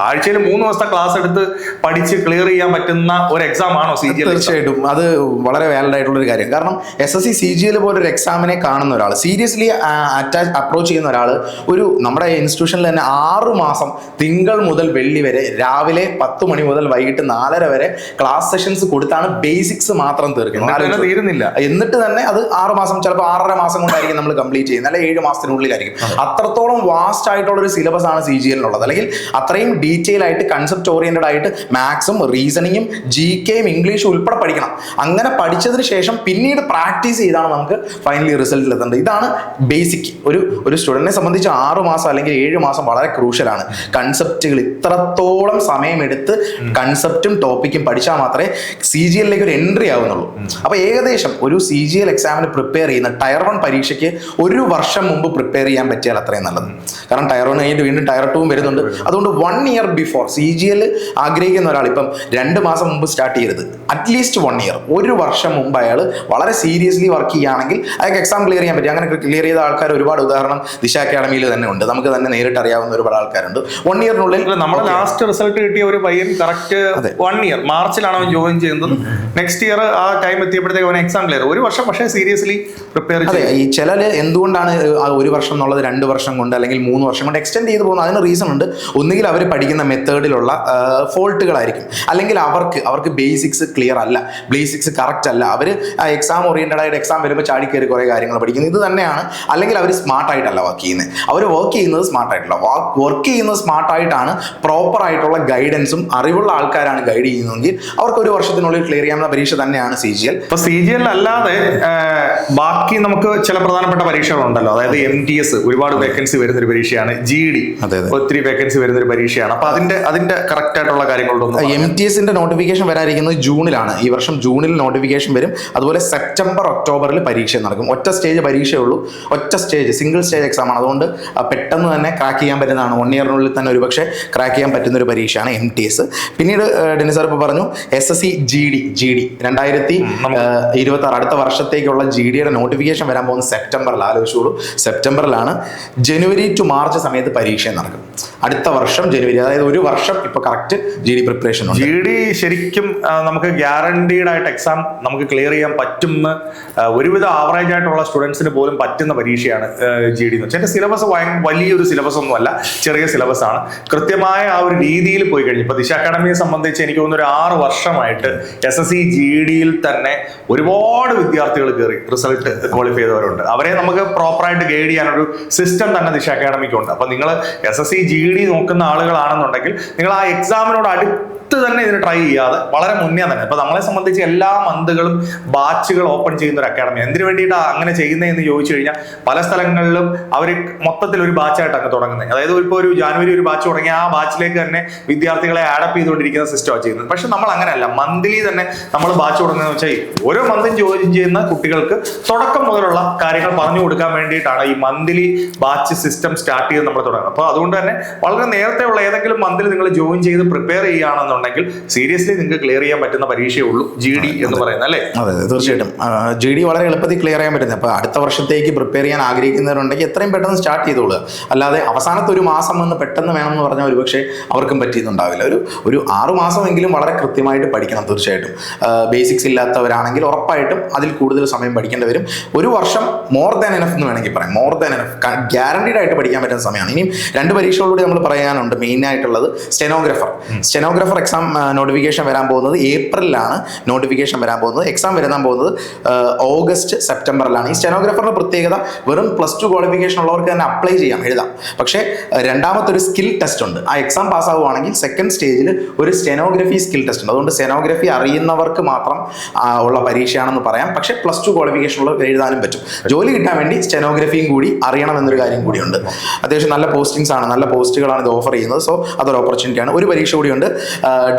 ആഴ്ചയിൽ 3 ദിവസത്തെ ക്ലാസ് എടുത്ത് പഠിച്ച് ക്ലിയർ ചെയ്യാൻ പറ്റുന്ന ഒരു എക്സാം ആണോ CGL? തീർച്ചയായിട്ടും അത് വളരെ വാലിഡ് ആയിട്ടുള്ള ഒരു കാര്യം. കാരണം SSC CGL പോലൊരു എക്സാമിനെ കാണുന്ന ഒരാൾ, സീരിയസ്ലി അപ്രോച്ച് ചെയ്യുന്ന ഒരാൾ, ഒരു നമ്മുടെ ഇൻസ്റ്റിറ്റ്യൂഷനിൽ തന്നെ 6 മാസം തിങ്കൾ മുതൽ വെള്ളി വരെ രാവിലെ 10 മണി മുതൽ വൈകിട്ട് 4:30 വരെ ക്ലാസ് സെഷൻസ് കൊടുത്താണ് ബേസിക്സ് മാത്രം തീർക്കുന്നത്. തീരുന്നില്ല. എന്നിട്ട് തന്നെ അത് 6 മാസം, ചിലപ്പോൾ 6.5 മാസം കൊണ്ടായിരിക്കും നമ്മൾ കംപ്ലീറ്റ് ചെയ്യുന്നത്, അല്ലെ 7 മാസത്തിനുള്ളിലായിരിക്കും. അത്രത്തോളം വാസ്റ്റ് ആയിട്ടുള്ള ഒരു സിലബസ് ആണ് CGL-നുള്ളത്. അല്ലെങ്കിൽ അത്രയും ഡീറ്റെയിൽ ആയിട്ട് കൺസെപ്റ്റ് ഓറിയന്റഡ് ആയിട്ട് മാത്സും റീസണിങ്ങും GKയും ഇംഗ്ലീഷും ഉൾപ്പെടെ പഠിക്കണം. അങ്ങനെ പഠിച്ചതിന് ശേഷം പിന്നീട് പ്രാക്ടീസ് ചെയ്താണ് നമുക്ക് ഫൈനലി റിസൾട്ടിൽ എത്തേണ്ടത്. ഇതാണ് ബേസിക്. ഒരു സ്റ്റുഡന്റിനെ സംബന്ധിച്ച് 6 മാസം അല്ലെങ്കിൽ 7 മാസം വളരെ ക്രൂഷ്യലാണ്. കൺസെപ്റ്റുകൾ ഇത്രത്തോളം സമയമെടുത്ത് കൺസെപ്റ്റും ടോപ്പിക്കും പഠിച്ചാൽ മാത്രമേ CGL-ലേക്ക് ഒരു എൻട്രി ആവുന്നുള്ളൂ. അപ്പൊ ഏകദേശം ഒരു CGL എക്സാമിന് പ്രിപ്പയർ ചെയ്യുന്ന Tier 1 പരീക്ഷയ്ക്ക് 1 വർഷം മുമ്പ് പ്രിപ്പയർ ചെയ്യാൻ പറ്റിയാൽ അത്രയും നല്ലത്. കാരണം Tier 1 കഴിഞ്ഞിട്ട് വീണ്ടും Tier 2 വരുന്നുണ്ട്. അതുകൊണ്ട് 1 year ബിഫോർ CGL ആഗ്രഹിക്കുന്ന ഒരാൾ ഇപ്പം 2 മാസം മുമ്പ് സ്റ്റാർട്ട് ചെയ്യരുത്. അറ്റ്ലീസ്റ്റ് 1 year, 1 വർഷം മുമ്പ് അയാൾ വളരെ സീരിയസ്ലി വർക്ക് ചെയ്യുകയാണെങ്കിൽ അയാൾക്ക് എക്സാം ക്ലിയർ ചെയ്യാൻ പറ്റും. അങ്ങനെ ക്ലിയർ ചെയ്ത ആൾക്കാർ ഒരുപാട് ഉദാഹരണം ദിശ അക്കാഡമിയിൽ തന്നെ ഉണ്ട്. നമുക്ക് തന്നെ നേരിട്ട് അറിയാവുന്ന ഒരുപാട് ആൾക്കാരുണ്ട്. 1 yearനുള്ളിൽ നമ്മുടെ ലാസ്റ്റ് റിസൾട്ട് കിട്ടിയ ഒരു പയ്യൻ കറക്റ്റ് 1 year മാർച്ചിലാണ് അവൻ ജോയിൻ ചെയ്യുന്നത്. നെക്സ്റ്റ് ഇയർ ആ ടൈം എത്തിയപ്പോഴത്തേക്ക് അവൻ എക്സാം ക്ലിയർ. 1 വർഷം പക്ഷേ സീരിയസ്ലി പ്രിപ്പയർ ചെയ്യും. അതെ, ഈ ചിലര് എന്തുകൊണ്ടാണ് 1 വർഷം എന്നുള്ളത് 2 വർഷം കൊണ്ട് അല്ലെങ്കിൽ 3 വർഷം കൊണ്ട് എക്സ്റ്റെൻഡ് ചെയ്ത് പോകുന്നത്? അതിന് റീസൺ ഉണ്ട്. ഒന്നുകിൽ അവർ പഠിക്കുന്ന മെത്തേഡിലുള്ള ഫോൾട്ടുകളായിരിക്കും. ആയിരിക്കും. അല്ലെങ്കിൽ അവർക്ക് ബേസിക്സ് ക്ലിയർ അല്ല, ബേസിക്സ് കറക്റ്റ് അല്ല, അവർ എക്സാം ഓറിയന്റഡ് ആയിട്ട് എക്സാം വരുമ്പോൾ ചാടിക്കയറി കുറേ കാര്യങ്ങൾ പഠിക്കുന്നത്. ഇത് തന്നെയാണ്. അല്ലെങ്കിൽ അവർ സ്മാർട്ടായിട്ടല്ല വർക്ക് ചെയ്യുന്നത്, അവർ വർക്ക് ചെയ്യുന്നത് സ്മാർട്ടായിട്ടല്ല, വർക്ക് ചെയ്യുന്നത് സ്മാർട്ടായിട്ടാണ്. പ്രോപ്പർ ആയിട്ടുള്ള ഗൈഡൻസും അറിവുള്ള ആൾക്കാരാണ് ഗൈഡ് ചെയ്യുന്നതെങ്കിൽ അവർക്ക് ഒരു വർഷത്തിനുള്ളിൽ ക്ലിയർ ചെയ്യാവുന്ന പരീക്ഷ തന്നെയാണ് CGL. ഇപ്പൊ CGL അല്ലാതെ ബാക്കി നമുക്ക് ചില പ്രധാനപ്പെട്ട പരീക്ഷകളുണ്ടല്ലോ. അതായത് MTS ഒരുപാട് വേക്കൻസി വരുന്ന ഒരു പരീക്ഷയാണ്, GD ഒത്തിരി വേക്കൻസി വരുന്ന ഒരു പരീക്ഷയാണ്. അപ്പൊ അതിന്റെ കറക്റ്റ് ആയിട്ടുള്ള കാര്യങ്ങളുണ്ടോ? MTSന്റെ നോട്ടിഫിക്കേഷൻ വരാതിരിക്കുന്നത് ജൂണിലാണ്. ഈ വർഷം ജൂണിൽ നോട്ടിഫിക്കേഷൻ വരും. അതുപോലെ സെപ്റ്റംബർ ഒക്ടോബറിൽ പരീക്ഷ നടക്കും. ഒറ്റ സ്റ്റേജ് പരീക്ഷയേ ഉള്ളൂ, ഒറ്റ സ്റ്റേജ്, സിംഗിൾ സ്റ്റേജ് എക്സാം ആണ്. അതുകൊണ്ട് പെട്ടെന്ന് തന്നെ ക്രാക്ക് ചെയ്യാൻ പറ്റുന്നതാണ്. 1 ഇയറിനുള്ളിൽ തന്നെ ഒരുപക്ഷെ ക്രാക്ക് ചെയ്യാൻ പറ്റുന്ന ഒരു പരീക്ഷയാണ് MTS. പിന്നീട് ഡെന്നി സാർ ഇപ്പോൾ പറഞ്ഞു SSC GD 2026 അടുത്ത വർഷത്തേക്കുള്ള GDയുടെ നോട്ടിഫിക്കേഷൻ വരാൻ പോകുന്നത് സെപ്റ്റംബറിൽ. ആലോചിച്ചോളൂ, സെപ്റ്റംബറിലാണ്. ജനുവരി ടു മാർച്ച് സമയത്ത് പരീക്ഷ നടക്കും. അടുത്ത വർഷം ജനുവരി, അതായത് ഒരു വർഷം ഇപ്പൊ കറക്റ്റ് GD പ്രിപ്പറേഷൻ ഉണ്ട്. GD ശരിക്കും നമുക്ക് ഗ്യാരണ്ടീഡ് ആയിട്ട് എക്സാം നമുക്ക് ക്ലിയർ ചെയ്യാൻ പറ്റുന്ന ഒരുവിധ ആവറേജ് ആയിട്ടുള്ള സ്റ്റുഡൻസിന് പോലും പറ്റുന്ന പരീക്ഷയാണ് GD എന്ന് വെച്ചാൽ. എൻ്റെ സിലബസ് വലിയൊരു സിലബസ് ഒന്നുമല്ല, ചെറിയ സിലബസ് ആണ്. കൃത്യമായ ആ ഒരു രീതിയിൽ പോയി കഴിഞ്ഞു. ഇപ്പൊ ദിശ അക്കാഡമിയെ സംബന്ധിച്ച് എനിക്ക് തോന്നുന്നു ഒരു 6 വർഷമായിട്ട് SSC GDയിൽ തന്നെ ഒരുപാട് വിദ്യാർത്ഥികൾ കയറി റിസൾട്ട് ക്വാളിഫൈ ചെയ്തവരുണ്ട്. അവരെ നമുക്ക് പ്രോപ്പറായിട്ട് ഗൈഡ് ചെയ്യാനൊരു സിസ്റ്റം തന്നെ ദിശ അക്കാഡമിക്കുണ്ട്. അപ്പൊ നിങ്ങൾ SSC GD നോക്കുന്ന ആളുകളാണെന്നുണ്ടെങ്കിൽ നിങ്ങൾ ആ എക്സാമിനോട് തന്നെ ഇതിന് ട്രൈ ചെയ്യാതെ വളരെ മുന്നേ തന്നെ, ഇപ്പൊ നമ്മളെ സംബന്ധിച്ച് എല്ലാ മന്തുകളും ബാച്ചുകൾ ഓപ്പൺ ചെയ്യുന്ന ഒരു അക്കാഡമി. എന്തിനു വേണ്ടിയിട്ടാണ് അങ്ങനെ ചെയ്യുന്നതെന്ന് ചോദിച്ചു കഴിഞ്ഞാൽ പല സ്ഥലങ്ങളിലും അവർ മൊത്തത്തിൽ ഒരു ബാച്ചായിട്ട് അങ്ങ് തുടങ്ങുന്നത്. അതായത് ഇപ്പോൾ ഒരു ജാനുവരി ഒരു ബാച്ച് തുടങ്ങി ആ ബാച്ചിലേക്ക് തന്നെ വിദ്യാർത്ഥികളെ ആഡപ്പ് ചെയ്തുകൊണ്ടിരിക്കുന്ന സിസ്റ്റമാണ് ചെയ്യുന്നത്. പക്ഷെ നമ്മൾ അങ്ങനെയല്ല, മന്ത്ലി തന്നെ നമ്മൾ ബാച്ച് തുടങ്ങുന്നതെന്ന് വെച്ചാൽ ഓരോ മന്തും ജോയിൻ ചെയ്യുന്ന കുട്ടികൾക്ക് തുടക്കം മുതലുള്ള കാര്യങ്ങൾ പറഞ്ഞു കൊടുക്കാൻ വേണ്ടിയിട്ടാണ് ഈ മന്ത്ലി ബാച്ച് സിസ്റ്റം സ്റ്റാർട്ട് ചെയ്ത് നമ്മൾ തുടങ്ങുന്നത്. അപ്പോൾ അതുകൊണ്ട് തന്നെ വളരെ നേരത്തെ ഉള്ള ഏതെങ്കിലും മന്തിൽ നിങ്ങൾ ജോയിൻ ചെയ്ത് പ്രിപ്പയർ ചെയ്യുകയാണെന്നുണ്ടെങ്കിൽ സീരിയസ്ലി നിങ്ങൾക്ക് ക്ലിയർ ചെയ്യാൻ പറ്റുന്ന പരീക്ഷയേ ഉള്ളൂ GD എന്ന് പറയുന്നത്, അല്ലേ? അതെ, തീർച്ചയായിട്ടും GD വളരെ എളുപ്പത്തിൽ ക്ലിയർ ചെയ്യാൻ പറ്റുന്നത്. അപ്പോൾ അടുത്ത വർഷത്തേക്ക് പ്രിപ്പയർ ചെയ്യാൻ ആഗ്രഹിക്കുന്നവരുണ്ടെങ്കിൽ എത്രയും പെട്ടെന്ന് സ്റ്റാർട്ട് ചെയ്തോളുക. അല്ലാതെ അവസാനത്തെ ഒരു മാസം വന്ന് പെട്ടെന്ന് വേണമെന്ന് പറഞ്ഞാൽ ഒരുപക്ഷെ അവർക്കും പറ്റിയിട്ടുണ്ടാവില്ല. ഒരു 6 മാസമെങ്കിലും വളരെ കൃത്യമായിട്ട് പഠിക്കണം. തീർച്ചയായിട്ടും ബേസിക്സ് ഇല്ലാത്തവരാണെങ്കിൽ ഉറപ്പായിട്ടും അതിൽ കൂടുതൽ സമയം പഠിക്കേണ്ടി വരും. ഒരു വർഷം മോർ ദാൻ എനഫ് എന്ന് വേണമെങ്കിൽ പറയാം. മോർ ദാൻ എനഫ്, ഗ്യാരണ്ടീഡ് ആയിട്ട് പഠിക്കാൻ പറ്റുന്ന സമയമാണ്. ഇനിയും 2 പരീക്ഷകളൂടെ നമ്മൾ പറയാനുണ്ട്. മെയിൻ ആയിട്ടുള്ളത് സ്റ്റെനോഗ്രാഫർ എക്സാം നോട്ടിഫിക്കേഷൻ വരാൻ പോകുന്നത് ഏപ്രിലാണ്. നോട്ടിഫിക്കേഷൻ വരാൻ പോകുന്നത്, എക്സാം വരാൻ പോകുന്നത് ഓഗസ്റ്റ് സെപ്റ്റംബറിലാണ്. ഈ സ്റ്റെനോഗ്രാഫറിന്റെ പ്രത്യേകത വെറും +2 ക്വാളിഫിക്കേഷൻ ഉള്ളവർക്ക് തന്നെ അപ്ലൈ ചെയ്യാം, എഴുതാം. പക്ഷേ രണ്ടാമത്തെ ഒരു സ്കിൽ ടെസ്റ്റ് ഉണ്ട്. ആ എക്സാം പാസ്സാവുകയാണെങ്കിൽ സെക്കൻഡ് സ്റ്റേജിൽ ഒരു സ്റ്റെനോഗ്രഫി സ്കിൽ ടെസ്റ്റ് ഉണ്ട്. അതുകൊണ്ട് സ്റ്റെനോഗ്രഫി അറിയുന്നവർക്ക് മാത്രം ഉള്ള പരീക്ഷയാണെന്ന് പറയാം. പക്ഷേ +2 ക്വാളിഫിക്കേഷൻ ഉള്ളവർ എഴുതാനും പറ്റും. ജോലി കിട്ടാൻ വേണ്ടി സ്റ്റെനോഗ്രഫിയും കൂടി അറിയണം എന്നൊരു കാര്യം കൂടിയുണ്ട്. അത്യാവശ്യം നല്ല പോസ്റ്റിംഗ്സ് ആണ്, നല്ല പോസ്റ്റുകളാണ് ഇത് ഓഫർ ചെയ്യുന്നത്. സോ അതൊരു ഓപ്പർച്യൂണിറ്റിയാണ്. ഒരു പരീക്ഷ കൂടിയുണ്ട്,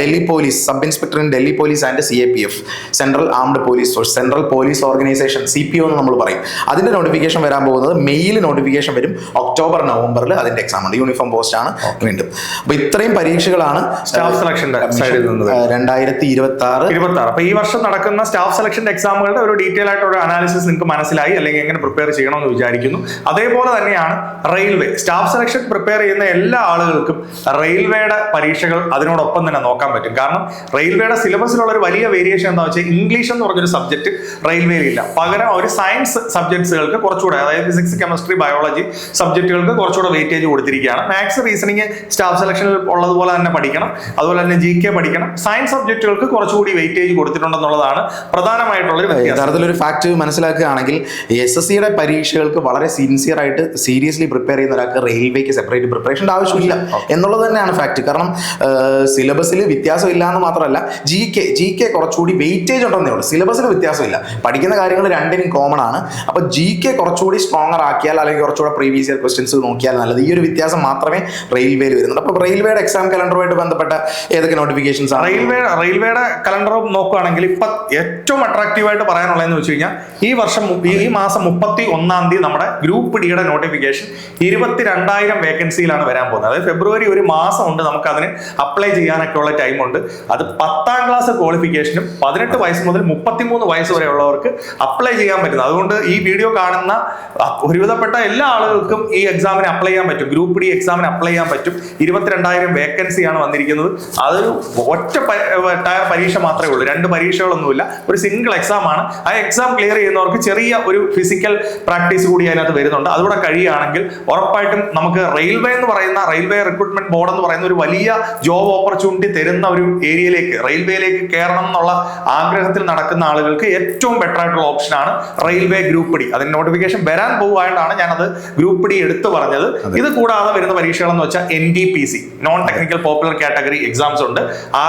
Delhi police, sub inspector in Delhi police and CAPF, central armed police force, central police organisation, CPO എന്ന് നമ്മൾ പറയും. അതിന്റെ നോട്ടിഫിക്കേഷൻ വരാൻ പോകുന്നത് മെയിൽ നോട്ടിഫിക്കേഷൻ വരും. ഒക്ടോബർ നവംബറിൽ അതിന്റെ എക്സാം ഉണ്ട്. യൂണിഫോം പോസ്റ്റ് ആണ് വീണ്ടും. അപ്പൊ ഇത്രയും പരീക്ഷകളാണ് സ്റ്റാഫ് സെലക്ഷന്റെ സൈഡിൽ നിന്ന് 2026. അപ്പൊ ഈ വർഷം നടക്കുന്ന സ്റ്റാഫ് സെലക്ഷന്റെ എക്സാമുകളുടെ ഒരു ഡീറ്റെയിൽ ആയിട്ട് ഒരു അനാലിസിസ് നിങ്ങൾക്ക് മനസ്സിലായി, അല്ലെങ്കിൽ എങ്ങനെ പ്രിപ്പയർ ചെയ്യണമെന്ന് വിചാരിക്കുന്നു. അതേപോലെ തന്നെയാണ് റെയിൽവേ സ്റ്റാഫ് സെലക്ഷൻ പ്രിപ്പയർ ചെയ്യുന്ന എല്ലാ ആളുകൾക്കും റെയിൽവേയുടെ പരീക്ഷകൾ അതിനോടൊപ്പം തന്നെ നോക്കാൻ പറ്റും. കാരണം റെയിൽവേയുടെ സിലബസിലുള്ള ഒരു വലിയ വേരിയേഷൻ എന്താ വെച്ചാൽ ഇംഗ്ലീഷ് എന്ന് പറഞ്ഞൊരു സബ്ജക്ട് റെയിൽവേയിലില്ല. പകരം ഒരു സയൻസ് സബ്ജക്ട്സുകൾക്ക് കുറച്ചുകൂടെ, അതായത് ഫിസിക്സ്, കെമിസ്ട്രി, ബയോളജി സബ്ജക്റ്റുകൾക്ക് കുറച്ചുകൂടെ വെയിറ്റേജ് കൊടുത്തിരിക്കുകയാണ്. മാത്സ്, റീസണിങ് സ്റ്റാഫ് സെലക്ഷനിൽ ഉള്ളതുപോലെ തന്നെ പഠിക്കണം. അതുപോലെ തന്നെ GK പഠിക്കണം. സയൻസ് സബ്ജക്റ്റുകൾക്ക് കുറച്ചുകൂടി വെയിറ്റേജ് കൊടുത്തിട്ടുണ്ടെന്നുള്ളതാണ് പ്രധാനമായിട്ടുള്ള ഒരു വ്യത്യാസം. യഥാർത്ഥത്തിലൊരു ഫാക്ട് മനസ്സിലാക്കുകയാണെങ്കിൽ SSCയുടെ പരീക്ഷകൾക്ക് വളരെ സിൻസിയർ ആയിട്ട് സീരിയസ്ലി പ്രിപ്പയർ ചെയ്യുന്ന ഒരാൾക്ക് റെയിൽവേക്ക് സെപ്പറേറ്റ് പ്രിപ്പറേഷൻ്റെ ആവശ്യമില്ല എന്നുള്ളത് തന്നെയാണ് ഫാക്ട്. കാരണം സിലബസിൽ വ്യത്യാസമില്ല എന്ന് മാത്രമല്ല, GK കുറച്ചുകൂടി വെയിറ്റേജ് ഉണ്ടെന്നേ ഉള്ളൂ. സിലബസിൽ വ്യത്യാസമില്ല, പഠിക്കുന്ന കാര്യങ്ങൾ രണ്ടിനും കോമൺ ആണ്. അപ്പോൾ GK കുറച്ചുകൂടി സ്ട്രോങ്ങർ ആക്കിയാൽ, അല്ലെങ്കിൽ കുറച്ചുകൂടെ പ്രീവിയസ് ഇയർ ക്വസ്റ്റ്യൻസ് നോക്കിയാൽ നല്ലത്. ഈ ഒരു വ്യത്യാസം മാത്രമേ റെയിൽവേയിൽ വരുന്നുള്ളൂ. അപ്പോൾ റെയിൽവേയുടെ എക്സാം കലണ്ടറുമായിട്ട് ബന്ധപ്പെട്ട ഏതൊക്കെ നോട്ടിഫിക്കേഷൻസ് ആണ്? റെയിൽവേയുടെ കലണ്ടർ നോക്കുകയാണെങ്കിൽ ഇപ്പൊ ഏറ്റവും അട്രാക്റ്റീവ് ആയിട്ട് പറയാനുള്ളതെന്ന് വെച്ച് കഴിഞ്ഞാൽ ഈ മാസം 31-ാം തീയതി നമ്മുടെ ഗ്രൂപ്പ് ഡിയുടെ നോട്ടിഫിക്കേഷൻ 22,000 വേക്കൻസിയിലാണ് വരാൻ പോകുന്നത്. അതായത് ഫെബ്രുവരി ഒരു മാസം ഉണ്ട് നമുക്ക് അതിന് അപ്ലൈ ചെയ്യാനൊക്കെ ഉള്ള ടൈമുണ്ട്. അത് 10ാം ക്ലാസ് ക്വാളിഫിക്കേഷനും 18 വയസ്സ് മുതൽ 33 വയസ്സ് വരെ ഉള്ളവർക്ക് അപ്ലൈ ചെയ്യാൻ പറ്റുന്നത്. അതുകൊണ്ട് ഈ വീഡിയോ കാണുന്ന ഒരുവിധപ്പെട്ട എല്ലാ ആളുകൾക്കും ഈ എക്സാമിന് അപ്ലൈ ചെയ്യാൻ പറ്റും. ഗ്രൂപ്പ് ഡി എക്സാമിന് അപ്ലൈ ചെയ്യാൻ പറ്റും. 22,000 വേക്കൻസിയാണ് വന്നിരിക്കുന്നത്. അതൊരു ഒറ്റ ടയർ പരീക്ഷ മാത്രമേ ഉള്ളൂ, 2 പരീക്ഷകളൊന്നുമില്ല, ഒരു സിംഗിൾ എക്സാം ആണ്. ആ എക്സാം ക്ലിയർ ചെയ്യുന്നവർക്ക് ചെറിയ ഒരു ഫിസിക്കൽ പ്രാക്ടീസ് കൂടി അതിനകത്ത് വരുന്നുണ്ട്. അതുകൂടെ കഴിയുകയാണെങ്കിൽ ഉറപ്പായിട്ടും നമുക്ക് റെയിൽവേ റിക്രൂട്ട്മെന്റ് ബോർഡ് എന്ന് പറയുന്ന ഒരു വലിയ ജോബ് ഓപ്പർച്യൂണിറ്റി തരുന്ന ഒരു ഏരിയയിലേക്ക്, റെയിൽവേയിലേക്ക് കയറണം എന്നുള്ള ആഗ്രഹത്തിൽ നടക്കുന്ന ആളുകൾക്ക് ഏറ്റവും ബെറ്റർ ആയിട്ടുള്ള ഓപ്ഷനാണ് റെയിൽവേ ഗ്രൂപ്പ് ഡി. അതിന്റെ നോട്ടിഫിക്കേഷൻ വരാൻ പോകുന്നതാണ് ഞാനത് ഗ്രൂപ്പ് ഡി എടുത്തു പറഞ്ഞത്. ഇത് കൂടാതെ വരുന്ന പരീക്ഷകൾ എന്ന് വെച്ചാൽ NTPC, non technical popular category exams ഉണ്ട്.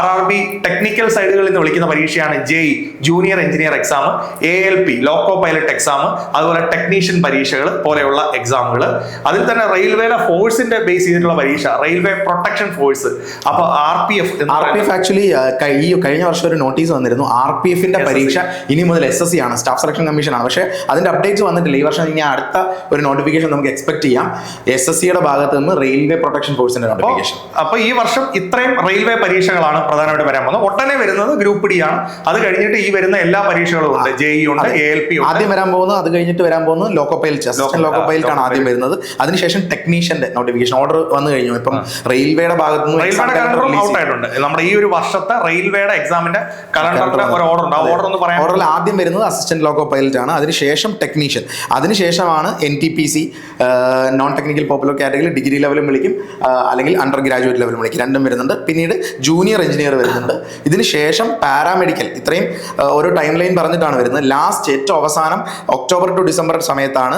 RRB ടെക്നിക്കൽ സൈഡുകളിൽ നിന്ന് വിളിക്കുന്ന പരീക്ഷയാണ് JEE, junior engineer exam, ALP loco pilot exam, അതുപോലെ ടെക്നീഷ്യൻ പരീക്ഷകൾ പോലെയുള്ള എക്സാമുകൾ. അതിൽ തന്നെ റെയിൽവേയിലെ ഫോഴ്സിന്റെ ബേസ് ചെയ്തിട്ടുള്ള പരീക്ഷ റെയിൽവേ പ്രൊട്ടക്ഷൻ ഫോഴ്സ്. അപ്പൊ RPF ആക്ച്വലി ഈ കഴിഞ്ഞ വർഷം ഒരു നോട്ടീസ് വന്നിരുന്നു, RPF-ന്റെ പരീക്ഷ ഇനി മുതൽ SSC ആണ്, സ്റ്റാഫ് സെലക്ഷൻ കമ്മീഷൻ ആണ്. പക്ഷേ അതിന്റെ അപ്ഡേറ്റ്സ് വന്നിട്ടില്ല. ഈ വർഷം ഇനി അടുത്ത ഒരു നോട്ടിഫിക്കേഷൻ നമുക്ക് എക്സ്പെക്ട് ചെയ്യാം, SSC-യുടെ ഭാഗത്ത് നിന്ന് റെയിൽവേ പ്രൊട്ടക്ഷൻ ഫോഴ്സിന്റെ നോട്ടിഫിക്കേഷൻ. അപ്പൊ ഈ വർഷം ഇത്രയും റെയിൽവേ പരീക്ഷകളാണ് പ്രധാനമായിട്ട് വരാൻ പോകുന്നത്. ഒട്ടനെ വരുന്നത് ഗ്രൂപ്പ് ഡി ആണ്. അത് കഴിഞ്ഞിട്ട് ഈ വരുന്ന എല്ലാ പരീക്ഷകളും ഉണ്ട്. JEE ഉണ്ട്, ALP ഉണ്ട്. ആദ്യം വരാൻ പോകുന്നത്, അത് കഴിഞ്ഞിട്ട് വരാൻ പോകുന്നത് loco pilot, assistant loco pilot ആണ് ആദ്യം വരുന്നത്. അതിനുശേഷം ടെക്നീഷ്യന്റെ നോട്ടിഫിക്കേഷൻ ഓർഡർ വന്നു കഴിഞ്ഞു. ഇപ്പം റെയിൽവേയുടെ ഭാഗത്ത് നിന്ന് ഔട്ട് ആയിട്ടുണ്ട്. നമ്മുടെ ഈ ഒരു വർഷത്തെ റെയിൽവേയുടെ എക്സാമിന്റെ കലണ്ടറിൽ ഒരു ഓർഡർ ഉണ്ട്. ആ ഓർഡർ എന്ന് പറയാം. ഓർഡറിൽ ആദ്യം വരുന്നത് അസിസ്റ്റന്റ് ലോക്കോ പൈലറ്റ് ആണ്, അതിനുശേഷം ടെക്നീഷ്യൻ, അതിനുശേഷമാണ് NTPC non technical popular category, degree ലെവലും വിളിക്കും അല്ലെങ്കിൽ അണ്ടർ ഗ്രാജുവേറ്റ് ലെവലും വിളിക്കും, രണ്ടും വരുന്നുണ്ട്. പിന്നീട് ജൂനിയർ എഞ്ചിനീയർ വരുന്നുണ്ട്. ഇതിന് ശേഷം പാരാമെഡിക്കൽ. ഇത്രയും ഓരോ ടൈം ലൈൻ പറഞ്ഞിട്ടാണ് വരുന്നത്. ലാസ്റ്റ് ഏറ്റവും അവസാനം ഒക്ടോബർ ടു ഡിസംബർ സമയത്താണ്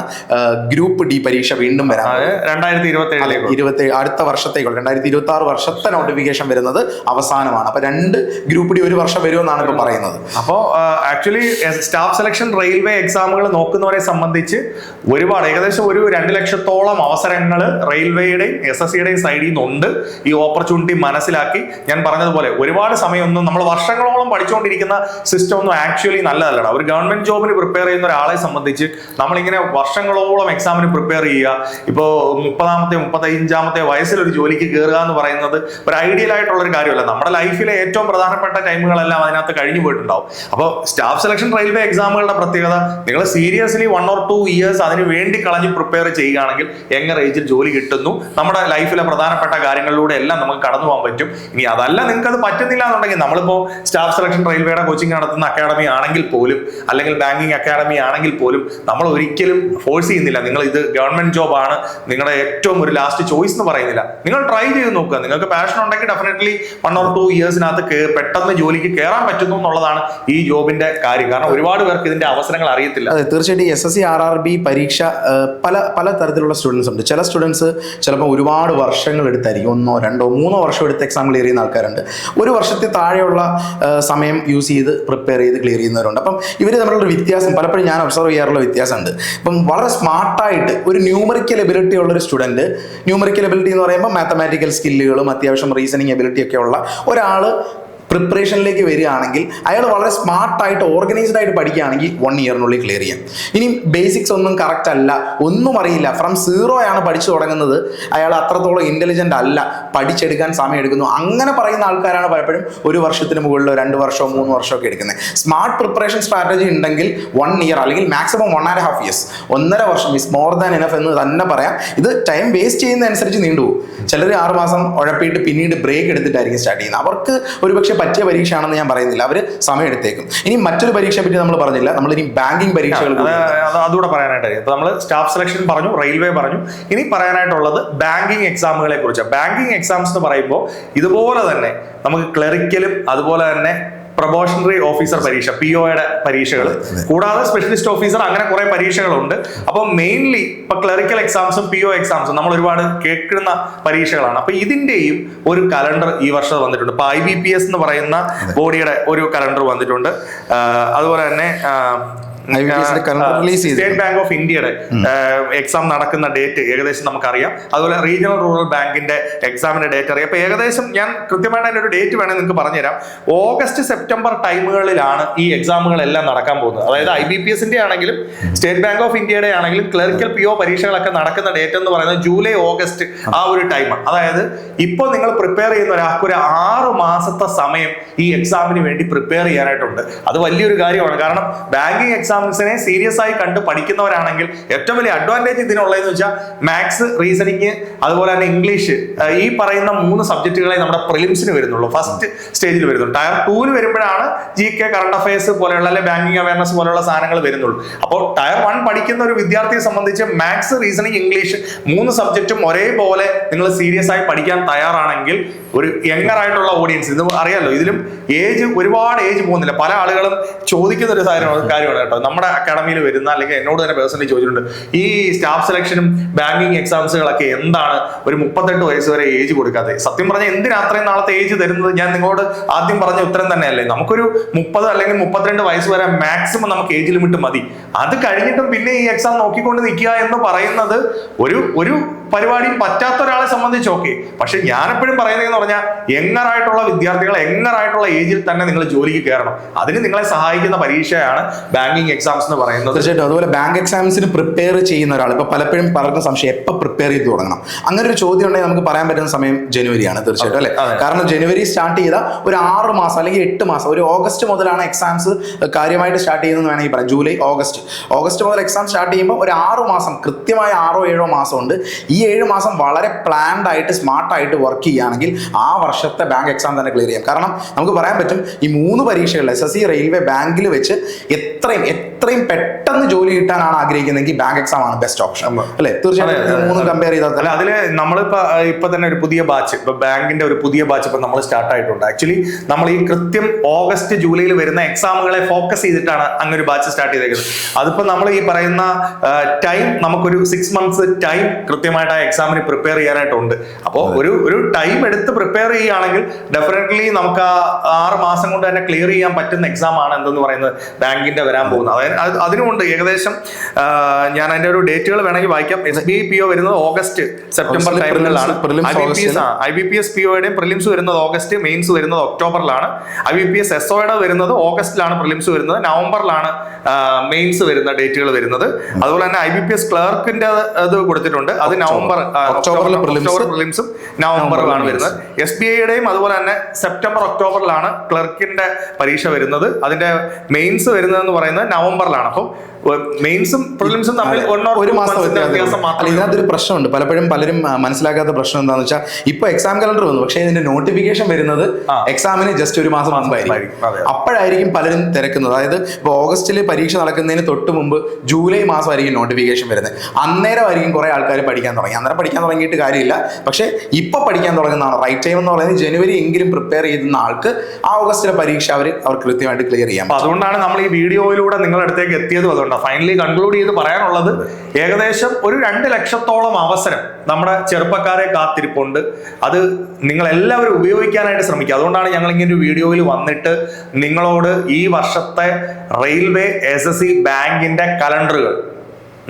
ഗ്രൂപ്പ് ഡി പരീക്ഷ വീണ്ടും വരാൻ 2027 അടുത്ത വർഷത്തേക്കുള്ള 2026 വർഷത്തെ നോട്ടിഫിക്കേഷൻ വരുന്നത് അവസാനമാണ്. അപ്പൊ 2 ഗ്രൂപ്പ് ഡി ഒരു വർഷം വരുമെന്നാണ് ഇപ്പൊ പറയുന്നത്. അപ്പോൾ ആക്ച്വലി സ്റ്റാഫ് സെലക്ഷൻ റെയിൽവേ എക്സാമുകൾ നോക്കുന്നവരെ സംബന്ധിച്ച് ഒരുപാട്, ഏകദേശം ഒരു 2 ലക്ഷത്തോളം അവസരങ്ങൾ റെയിൽവേയുടെയും SSC-യുടെയും സൈഡിൽ നിന്നുണ്ട്. ഈ ഓപ്പർച്യൂണിറ്റി മനസ്സിലാക്കി ഞാൻ പറഞ്ഞതുപോലെ ഒരുപാട് സമയമൊന്നും നമ്മൾ വർഷങ്ങളോളം പഠിച്ചുകൊണ്ടിരിക്കുന്ന സിസ്റ്റം ഒന്നും ആക്ച്വലി നല്ലതല്ല. ഒരു ഗവൺമെന്റ് ജോബിന് പ്രിപ്പയർ ചെയ്യുന്ന ഒരാളെ സംബന്ധിച്ച് നമ്മളിങ്ങനെ വർഷങ്ങളോളം എക്സാമിന് പ്രിപ്പയർ ചെയ്യുക, ഇപ്പോൾ 30-ാമത്തെ 35-ാമത്തെ വയസ്സിൽ ഒരു ജോലിക്ക് കയറുക എന്ന് പറയുന്നത് ഒരു ഐഡിയൽ ആയിട്ടുള്ള ഒരു കാര്യമല്ല. നമ്മുടെ ലൈഫിലെ ഏറ്റവും പ്രധാനപ്പെട്ട ടൈമുകളെല്ലാം അതിനകത്ത് കഴിഞ്ഞു പോയിട്ടുണ്ടാവും. അപ്പോൾ സ്റ്റാഫ് സെലക്ഷൻ റെയിൽവേ എക്സാമുകളുടെ പ്രത്യേകത, നിങ്ങൾ സീരിയസ്ലി 1 or 2 years അതിന് വേണ്ടി കളഞ്ഞ് പ്രിപ്പയർ ചെയ്യുകയാണെങ്കിൽ യങ്ങർ ഏജിൽ ജോലി കിട്ടുന്നു. നമ്മുടെ ലൈഫിലെ പ്രധാനപ്പെട്ട കാര്യങ്ങളിലൂടെ എല്ലാം നമുക്ക് കടന്നു പോകാൻ പറ്റും. ഇനി അതല്ല നിങ്ങൾക്ക് അത് പറ്റുന്നില്ല എന്നുണ്ടെങ്കിൽ, നമ്മളിപ്പോൾ സ്റ്റാഫ് സെലക്ഷൻ റെയിൽവേയുടെ കോച്ചിങ് നടത്തുന്ന അക്കാഡമി ആണെങ്കിൽ പോലും, അല്ലെങ്കിൽ ബാങ്കിങ് അക്കാഡമി ആണെങ്കിൽ പോലും, നമ്മൾ ഒരിക്കലും ഫോഴ്സ് ചെയ്യുന്നില്ല. നിങ്ങൾ ഇത് ഗവൺമെന്റ് ജോബ് ആണ് നിങ്ങളുടെ ഏറ്റവും ഒരു ലാസ്റ്റ് ചോയ്സ് എന്ന് പറയുന്നില്ല. നിങ്ങൾ ട്രൈ ചെയ്ത് നോക്കുക. നിങ്ങൾക്ക് പാഷൻ ഉണ്ടെങ്കിൽ ഡെഫിനറ്റ്ലി 1 or 2 yearsനകത്ത് പെട്ടെന്ന് ജോലിക്ക് കയറാൻ പറ്റുന്നു എന്നുള്ളതാണ് ഈ ജോബിന്റെ കാര്യം. കാരണം ഒരുപാട് പേർക്ക് ഇതിന്റെ അവസരങ്ങൾ അറിയത്തില്ല. അതെ, തീർച്ചയായിട്ടും SSC RRB പരീക്ഷ പല തരത്തിലുള്ള സ്റ്റുഡൻസ് ഉണ്ട്. ചില സ്റ്റുഡൻസ് ചിലപ്പോൾ ഒരുപാട് വർഷങ്ങൾ എടുത്തായിരിക്കും, 1, 2, 3 വർഷം എടുത്ത് എക്സാം ക്ലിയർ ചെയ്യുന്ന ആൾക്കാരുണ്ട്. ഒരു വർഷത്തിൽ താഴെയുള്ള സമയം യൂസ് ചെയ്ത് പ്രിപ്പയർ ചെയ്ത് ക്ലിയർ ചെയ്യുന്നവരുണ്ട്. അപ്പം ഇവർ തമ്മിലുള്ള വ്യത്യാസം പലപ്പോഴും ഞാൻ ഒബ്സർവ് ചെയ്യാറുള്ള വ്യത്യാസമുണ്ട്. ഇപ്പം വളരെ സ്മാർട്ടായിട്ട് ഒരു ന്യൂമറിക്കൽ എബിലിറ്റി ഉള്ളൊരു സ്റ്റുഡൻറ്റ്, ന്യൂമറിക്കൽ എബിലിറ്റി എന്ന് പറയുമ്പോൾ മാത്തമാറ്റിക്കൽ സ്കില്ലുകളും അത്യാവശ്യം റീസണിങ് എബിലിറ്റി ഒക്കെ ഉള്ള ഒരാൾ പ്രിപ്പറേഷനിലേക്ക് വരികയാണെങ്കിൽ, അയാൾ വളരെ സ്മാർട്ടായിട്ട് ഓർഗനൈസ്ഡ് ആയിട്ട് പഠിക്കുകയാണെങ്കിൽ 1 yearനുള്ളിൽ ക്ലിയർ ചെയ്യാം. ഇനി ബേസിക്സ് ഒന്നും കറക്റ്റ് അല്ല, ഒന്നും അറിയില്ല, ഫ്രം 0 ആണ് പഠിച്ചു തുടങ്ങുന്നത്, അയാൾ അത്രത്തോളം ഇന്റലിജന്റ് അല്ല, പഠിച്ചെടുക്കാൻ സമയം എടുക്കുന്നു, അങ്ങനെ പറയുന്ന ആൾക്കാരാണ് പലപ്പോഴും 1 വർഷത്തിന് മുകളിൽ 2 വർഷമോ 3 വർഷമോ ഒക്കെ എടുക്കുന്നത്. സ്മാർട്ട് പ്രിപ്പറേഷൻ സ്ട്രാറ്റജി ഉണ്ടെങ്കിൽ 1 year അല്ലെങ്കിൽ മാക്സിമം 1.5 years, 1.5 വർഷം ഇസ് മോർ ദാൻ എനഫ് എന്ന് തന്നെ പറയാം. ഇത് ടൈം വേസ്റ്റ് ചെയ്യുന്നതനുസരിച്ച് നീണ്ടുപോകും. ചിലർ 6 മാസം ഉഴപ്പിയിട്ട് പിന്നീട് ബ്രേക്ക് എടുത്തിട്ടായിരിക്കും സ്റ്റാർട്ട് ചെയ്യുന്നത്. അവർക്ക് ഒരുപക്ഷെ പറ്റിയ പരീക്ഷയാണെന്ന് ഞാൻ പറയുന്നില്ല, അവർ സമയം എടുത്തേക്കും. ഇനി മറ്റൊരു പരീക്ഷയെ പറ്റി നമ്മൾ പറഞ്ഞില്ല, നമ്മൾ ഇനി ബാങ്കിങ് പരീക്ഷകൾ അതുകൂടെ പറയാനായിട്ട്. ഇപ്പൊ നമ്മൾ സ്റ്റാഫ് സെലക്ഷൻ പറഞ്ഞു, റെയിൽവേ പറഞ്ഞു, ഇനി പറയാനായിട്ടുള്ളത് ബാങ്കിങ് എക്സാമുകളെ കുറിച്ചാണ്. ബാങ്കിങ് എക്സാംസ് എന്ന് പറയുമ്പോൾ ഇതുപോലെ തന്നെ നമുക്ക് ക്ലറിക്കലും അതുപോലെ തന്നെ പ്രൊബോഷണറി ഓഫീസർ പരീക്ഷ, PO-യുടെ പരീക്ഷകൾ, കൂടാതെ സ്പെഷ്യലിസ്റ്റ് ഓഫീസർ, അങ്ങനെ കുറെ പരീക്ഷകളുണ്ട്. അപ്പൊ മെയിൻലി ഇപ്പൊ ക്ലറിക്കൽ എക്സാംസും PO എക്സാംസും നമ്മൾ ഒരുപാട് കേൾക്കുന്ന പരീക്ഷകളാണ്. അപ്പൊ ഇതിന്റെയും ഒരു കലണ്ടർ ഈ വർഷം വന്നിട്ടുണ്ട്. ഇപ്പൊ IBPS എന്ന് പറയുന്ന ബോഡിയുടെ ഒരു കലണ്ടർ വന്നിട്ടുണ്ട്. അതുപോലെ തന്നെ സ്റ്റേറ്റ് ബാങ്ക് ഓഫ് ഇന്ത്യയുടെ എക്സാം നടക്കുന്ന ഡേറ്റ് ഏകദേശം നമുക്കറിയാം. അതുപോലെ റീജിയണൽ റൂറൽ ബാങ്കിന്റെ എക്സാമിന്റെ ഡേറ്റ് അറിയാം. അപ്പൊ ഏകദേശം ഞാൻ കൃത്യമായിട്ട് അതിന്റെ ഒരു ഡേറ്റ് വേണമെങ്കിൽ നിങ്ങൾക്ക് പറഞ്ഞുതരാം. August, September ടൈമുകളിലാണ് ഈ എക്സാമുകളെല്ലാം നടക്കാൻ പോകുന്നത്. അതായത് IBPS-ന്റെ ആണെങ്കിലും സ്റ്റേറ്റ് ബാങ്ക് ഓഫ് ഇന്ത്യയുടെ ആണെങ്കിലും ക്ലറിക്കൽ PO പരീക്ഷകളൊക്കെ നടക്കുന്ന ഡേറ്റ് എന്ന് പറയുന്നത് July, August ആ ഒരു ടൈമാണ്. അതായത് ഇപ്പോൾ നിങ്ങൾ പ്രിപ്പയർ ചെയ്യുന്ന ഒരാൾക്ക് ഒരു 6 മാസത്തെ സമയം ഈ എക്സാമിന് വേണ്ടി പ്രിപ്പയർ ചെയ്യാനായിട്ടുണ്ട്. അത് വലിയൊരു കാര്യമാണ്. കാരണം ബാങ്കിങ് എക്സാം എക്സാംസിനെ സീരിയസ് ആയി കണ്ട് പഠിക്കുന്നവരാണെങ്കിൽ ഏറ്റവും വലിയ അഡ്വാൻറ്റേജ് ഇതിനുള്ളതെന്ന് വെച്ചാൽ മാത്സ്, റീസണിങ്, അതുപോലെ തന്നെ ഇംഗ്ലീഷ്, ഈ പറയുന്ന 3 സബ്ജക്റ്റുകളെ നമ്മുടെ പ്രിലിംസിന് വരുന്നുള്ളൂ, ഫസ്റ്റ് സ്റ്റേജിൽ വരുന്നുള്ളൂ. ടയർ 2 വരുമ്പോഴാണ് GK, കറണ്ട് അഫയേഴ്സ് പോലെയുള്ള അല്ലെങ്കിൽ ബാങ്കിങ് അവയർനെസ് പോലെയുള്ള സാധനങ്ങൾ വരുന്നുള്ളൂ. അപ്പോൾ ടയർ 1 പഠിക്കുന്ന ഒരു വിദ്യാർത്ഥിയെ സംബന്ധിച്ച് മാത്സ്, റീസണിങ്, ഇംഗ്ലീഷ് 3 സബ്ജക്റ്റും ഒരേപോലെ നിങ്ങൾ സീരിയസ് ആയി പഠിക്കാൻ തയ്യാറാണെങ്കിൽ ഒരു യങ്ങർ ആയിട്ടുള്ള ഓഡിയൻസ്, ഇത് അറിയാലോ, ഇതിലും ഒരുപാട് ഏജ് പോകുന്നില്ല. പല ആളുകളും ചോദിക്കുന്ന ഒരു കാര്യമാണ് കേട്ടോ. നമ്മുടെ അക്കാഡമിയിൽ വരുന്ന, അല്ലെങ്കിൽ എന്നോട് തന്നെ പേഴ്സണലി ചോദിച്ചിട്ടുണ്ട്, ഈ സ്റ്റാഫ് സെലക്ഷനും ബാങ്കിങ് എക്സാംസുകളൊക്കെ എന്താണ് ഒരു 38 വയസ്സ് വരെ ഏജ് കൊടുക്കാത്തത്? സത്യം പറഞ്ഞാൽ എന്തിനാ അത്രയും നാളത്തെ ഏജ് തരുന്നത്? ഞാൻ നിങ്ങളോട് ആദ്യം പറഞ്ഞ ഉത്തരം തന്നെയല്ലേ, നമുക്കൊരു 30 അല്ലെങ്കിൽ 32 വയസ്സ് വരെ മാക്സിമം നമുക്ക് ഏജ് ലിമിറ്റ് മതി. അത് കഴിഞ്ഞിട്ടും പിന്നെ ഈ എക്സാം നോക്കിക്കൊണ്ട് നിൽക്കുക എന്ന് പറയുന്നത് ഒരു പരിപാടിയും പറ്റാത്ത ഒരാളെ സംബന്ധിച്ച് ഓക്കെ. പക്ഷെ ഞാൻ എപ്പോഴും പറയുന്നതെന്ന് പറഞ്ഞാൽ യങ്ങറായിട്ടുള്ള വിദ്യാർത്ഥികൾ യങ്ങറായിട്ടുള്ള ഏജിൽ തന്നെ നിങ്ങൾ ജോലിക്ക് കയറണം. അതിന് നിങ്ങളെ സഹായിക്കുന്ന പരീക്ഷയാണ് ബാങ്കിങ് എക്സാംസ് എന്ന് പറയുന്നത്. തീർച്ചയായിട്ടും. അതുപോലെ ബാങ്ക് എക്സാംസിന് പ്രിപ്പയർ ചെയ്യുന്ന ഒരാൾ ഇപ്പൊ പലപ്പോഴും പലർക്കും സംശയം എപ്പോൾ പ്രിപ്പയർ ചെയ്ത് തുടങ്ങണം. അങ്ങനെ ഒരു ചോദ്യം ഉണ്ടെങ്കിൽ നമുക്ക് പറയാൻ പറ്റുന്ന സമയം ജനുവരിയാണ് തീർച്ചയായിട്ടും അല്ലെ. കാരണം ജനുവരി സ്റ്റാർട്ട് ചെയ്ത ഒരു 6 മാസം അല്ലെങ്കിൽ 8 മാസം, ഒരു ഓഗസ്റ്റ് മുതലാണ് എക്സാംസ് കാര്യമായിട്ട് സ്റ്റാർട്ട് ചെയ്യുന്നത് വേണമെങ്കിൽ പറയാം. ജൂലൈ, ഓഗസ്റ്റ് മുതൽ എക്സാം സ്റ്റാർട്ട് ചെയ്യുമ്പോൾ ഒരു 6 മാസം, കൃത്യമായ 6-7 മാസം ഉണ്ട്. ഈ 7 മാസം വളരെ പ്ലാൻഡ് ആയിട്ട് സ്മാർട്ടായിട്ട് വർക്ക് ചെയ്യുകയാണെങ്കിൽ ആ വർഷത്തെ ബാങ്ക് എക്സാം തന്നെ ക്ലിയർ ചെയ്യാം. കാരണം നമുക്ക് പറയാൻ പറ്റും ഈ 3 പരീക്ഷകളിൽ SSC, റെയിൽവേ, ബാങ്കിൽ വെച്ച് എത്രയും പെട്ടെന്ന് ജോലി കിട്ടാനാണ് ആഗ്രഹിക്കുന്നതെങ്കിൽ ബാങ്ക് എക്സാം ആണ് ബെസ്റ്റ് ഓപ്ഷൻ അല്ലെ. തീർച്ചയായിട്ടും 3 കമ്പയർ ചെയ്താൽ അല്ല, അതില് നമ്മളിപ്പോ തന്നെ ഒരു പുതിയ ബാച്ച്, ഇപ്പൊ ബാങ്കിന്റെ ഒരു പുതിയ ബാച്ച് ഇപ്പൊ നമ്മൾ സ്റ്റാർട്ട് ആയിട്ടുണ്ട്. ആക്ച്വലി നമ്മൾ ഈ കൃത്യം ഓഗസ്റ്റ്, ജൂലൈയിൽ വരുന്ന എക്സാമുകളെ ഫോക്കസ് ചെയ്തിട്ടാണ് അങ്ങനെ ഒരു ബാച്ച് സ്റ്റാർട്ട് ചെയ്തേക്കുന്നത്. അതിപ്പോ നമ്മൾ ഈ പറയുന്ന ടൈം, നമുക്കൊരു 6 months ടൈം കൃത്യമായിട്ട് ആ എക്സാമിന് പ്രിപ്പയർ ചെയ്യാനായിട്ടുണ്ട്. അപ്പോൾ ഒരു ടൈം എടുത്ത് പ്രിപ്പയർ ചെയ്യുകയാണെങ്കിൽ ഡെഫിനറ്റ്ലി നമുക്ക് ആ 6 മാസം കൊണ്ട് തന്നെ ക്ലിയർ ചെയ്യാൻ പറ്റുന്ന എക്സാം ആണ് എന്തെന്ന് പറയുന്നത് ബാങ്കിന്റെ വരാൻ പോകുന്നത്. അതായത് അതിനുകൊണ്ട് ഏകദേശം ഞാൻ അതിന്റെ ഒരു ഡേറ്റുകൾ വേണമെങ്കിൽ വായിക്കാം. SBI PO വരുന്നത് ഓഗസ്റ്റ്, സെപ്റ്റംബർ ടൈമിലാണ്. IBPS POയുടെയും പ്രിലിംസ് വരുന്നത് ഓഗസ്റ്റ്, മെയിൻസ് വരുന്നത് ഒക്ടോബറിലാണ്. IBPS SOയുടെ വരുന്നത് ഓഗസ്റ്റിലാണ് പ്രിലിംസ് വരുന്നത്, നവംബറിലാണ് മെയിൻസ് വരുന്ന ഡേറ്റുകൾ വരുന്നത്. അതുപോലെ തന്നെ IBPS ക്ലർക്കിന്റെ അത് കൊടുത്തിട്ടുണ്ട്, അത് ഒക്ടോബറിൽ പ്രിലിംസും നവംബറിലാണ് വരുന്നത്. SBIയുടെയും അതുപോലെ തന്നെ സെപ്റ്റംബർ, ഒക്ടോബറിലാണ് ക്ലർക്കിന്റെ പരീക്ഷ വരുന്നത്. അതിന്റെ മെയിൻസ് വരുന്നതെന്ന് പറയുന്നത് നവംബറിലാണ്. അപ്പം മെയിൻസും പ്രിലിംസും തമ്മിൽ 1 മാസം വ്യത്യാസം മാത്രമേ. ഇതിനകത്തൊരു പ്രശ്നമുണ്ട്, പലരും മനസ്സിലാക്കാത്ത പ്രശ്നം എന്താണെന്ന് വെച്ചാൽ ഇപ്പൊ എക്സാം കലണ്ടർ വന്നു, പക്ഷേ ഇതിന്റെ നോട്ടിഫിക്കേഷൻ വരുന്നത് എക്സാമിന് ജസ്റ്റ് 1 മാസം മുമ്പായിരിക്കും. അപ്പോഴായിരിക്കും പലരും തിരക്കുന്നത്. അതായത് ഇപ്പൊ ഓഗസ്റ്റിൽ പരീക്ഷ നടക്കുന്നതിന് തൊട്ട് മുമ്പ് ജൂലൈ മാസമായിരിക്കും നോട്ടിഫിക്കേഷൻ വരുന്നത്. അന്നേരമായിരിക്കും കുറെ ആൾക്കാർ പഠിക്കാൻ തുടങ്ങി. അന്നേരം പഠിക്കാൻ തുടങ്ങിയിട്ട് കാര്യമില്ല. പക്ഷെ ഇപ്പൊ പഠിക്കാൻ തുടങ്ങുന്നതാണ് റൈറ്റ് ടൈം എന്ന് പറയുന്നത്. ജനുവരി എങ്കിലും പ്രിപ്പയർ ചെയ്യുന്ന ആൾക്ക് ആ ഓഗസ്റ്റിലെ പരീക്ഷ അവർ കൃത്യമായിട്ട് ക്ലിയർ ചെയ്യാം. അതുകൊണ്ടാണ് നമ്മൾ ഈ വീഡിയോയിലൂടെ നിങ്ങളുടെ അടുത്തേക്ക് എത്തിയതും. അതുകൊണ്ടാണ് ഫൈനലി കൺക്ലൂഡ് ചെയ്ത് പറയാനുള്ളത്, ഏകദേശം ഒരു 2 ലക്ഷത്തോളം അവസരം നമ്മുടെ ചെറുപ്പക്കാരെ കാത്തിരിപ്പുണ്ട്. അത് നിങ്ങൾ എല്ലാവരും ഉപയോഗിക്കാനായിട്ട് ശ്രമിക്കുക. അതുകൊണ്ടാണ് ഞങ്ങൾ ഇങ്ങനെ ഒരു വീഡിയോയിൽ വന്നിട്ട് നിങ്ങളോട് ഈ വർഷത്തെ റെയിൽവേ, SSC, ബാങ്കിന്റെ കലണ്ടറുകൾ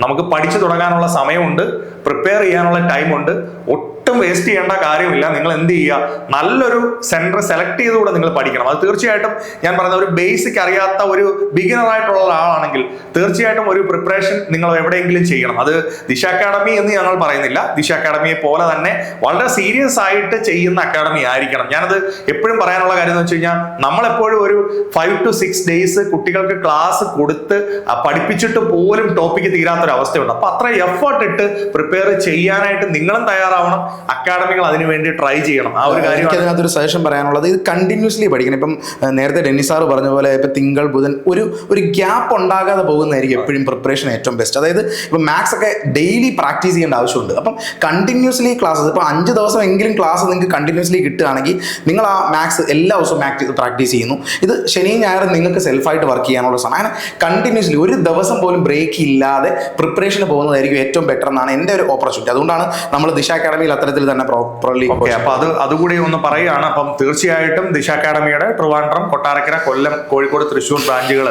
നമുക്ക് പഠിച്ചു തുടങ്ങാനുള്ള സമയമുണ്ട്, പ്രിപ്പയർ ചെയ്യാനുള്ള ടൈമുണ്ട്. ഒട്ടും വേസ്റ്റ് ചെയ്യേണ്ട കാര്യമില്ല. നിങ്ങൾ എന്ത് ചെയ്യുക, നല്ലൊരു സെന്റർ സെലക്ട് ചെയ്തുകൂടെ നിങ്ങൾ പഠിക്കണം. അത് തീർച്ചയായിട്ടും ഞാൻ പറയുന്ന ഒരു ബേസിക് അറിയാത്ത ഒരു ബിഗിനർ ആയിട്ടുള്ള ആളാണെങ്കിൽ തീർച്ചയായിട്ടും ഒരു പ്രിപ്പറേഷൻ നിങ്ങൾ എവിടെയെങ്കിലും ചെയ്യണം. അത് ദിശ അക്കാഡമി എന്ന് ഞങ്ങൾ പറയുന്നില്ല, ദിശ അക്കാഡമിയെ പോലെ തന്നെ വളരെ സീരിയസ് ആയിട്ട് ചെയ്യുന്ന അക്കാഡമി ആയിരിക്കണം. ഞാനത് എപ്പോഴും പറയാനുള്ള കാര്യം എന്ന് വെച്ച് കഴിഞ്ഞാൽ, നമ്മളെപ്പോഴും ഒരു 5 to 6 days കുട്ടികൾക്ക് ക്ലാസ് കൊടുത്ത് പഠിപ്പിച്ചിട്ട് പോലും ടോപ്പിക്ക് തീരാത്തൊരവസ്ഥയുണ്ട്. അപ്പൊ അത്ര എഫേർട്ട് ഇട്ട് പ്രിപ്പയർ ചെയ്യാനായിട്ട് നിങ്ങളും തയ്യാറാവണം, അക്കാഡമികൾ അതിനുവേണ്ടി ട്രൈ ചെയ്യണം. ആ ഒരു കാര്യം അതിനകത്തൊരു സജഷൻ പറയാനുള്ളത്, ഇത് കണ്ടിന്യൂസ്ലി പഠിക്കണം. ഇപ്പം നേരത്തെ ഡെന്നിസ് സാർ പറഞ്ഞ പോലെ ഇപ്പം തിങ്കൾ, ബുധൻ ഒരു ഗ്യാപ്പ് ഉണ്ടാകാതെ പോകുന്നതായിരിക്കും എപ്പോഴും പ്രിപ്പറേഷൻ ഏറ്റവും ബെസ്റ്റ്. അതായത് ഇപ്പം മാത്സ് ഒക്കെ ഡെയിലി പ്രാക്ടീസ് ചെയ്യേണ്ട ആവശ്യമുണ്ട്. അപ്പം കണ്ടിന്യൂസ്ലി ക്ലാസ്സസ്, ഇപ്പം 5 ദിവസം എങ്കിലും ക്ലാസ് നിങ്ങൾക്ക് കണ്ടിന്യൂസ്ലി കിട്ടുകയാണെങ്കിൽ നിങ്ങൾ ആ മാത്സ് എല്ലാ ദിവസവും പ്രാക്ടീസ് ചെയ്യുന്നു. ഇത് ശനിയും ഞായറും നിങ്ങൾക്ക് സെൽഫായിട്ട് വർക്ക് ചെയ്യാനുള്ള സമയം. അങ്ങനെ കണ്ടിന്യൂസ്ലി ഒരു ദിവസം പോലും ബ്രേക്ക് ഇല്ലാതെ പ്രിപ്പറേഷന് പോകുന്നതായിരിക്കും ഏറ്റവും ബെറ്റർ എന്നാണ് എൻ്റെ ഒരു ഓപ്പർച്യൂണിറ്റി. അതുകൊണ്ടാണ് നമ്മൾ ദിശ അക്കാഡമിയിൽ അത്തരത്തിൽ തന്നെ പ്രോപ്പർലി. ഓക്കെ, അപ്പൊ അതുകൂടി ഒന്ന് പറയുകയാണ്. അപ്പം തീർച്ചയായിട്ടും ദിശ അക്കാഡമിയുടെ ട്രിവാൻഡ്രം, കൊട്ടാരക്കര, കൊല്ലം, കോഴിക്കോട്, തൃശ്ശൂർ ബ്രാഞ്ചുകൾ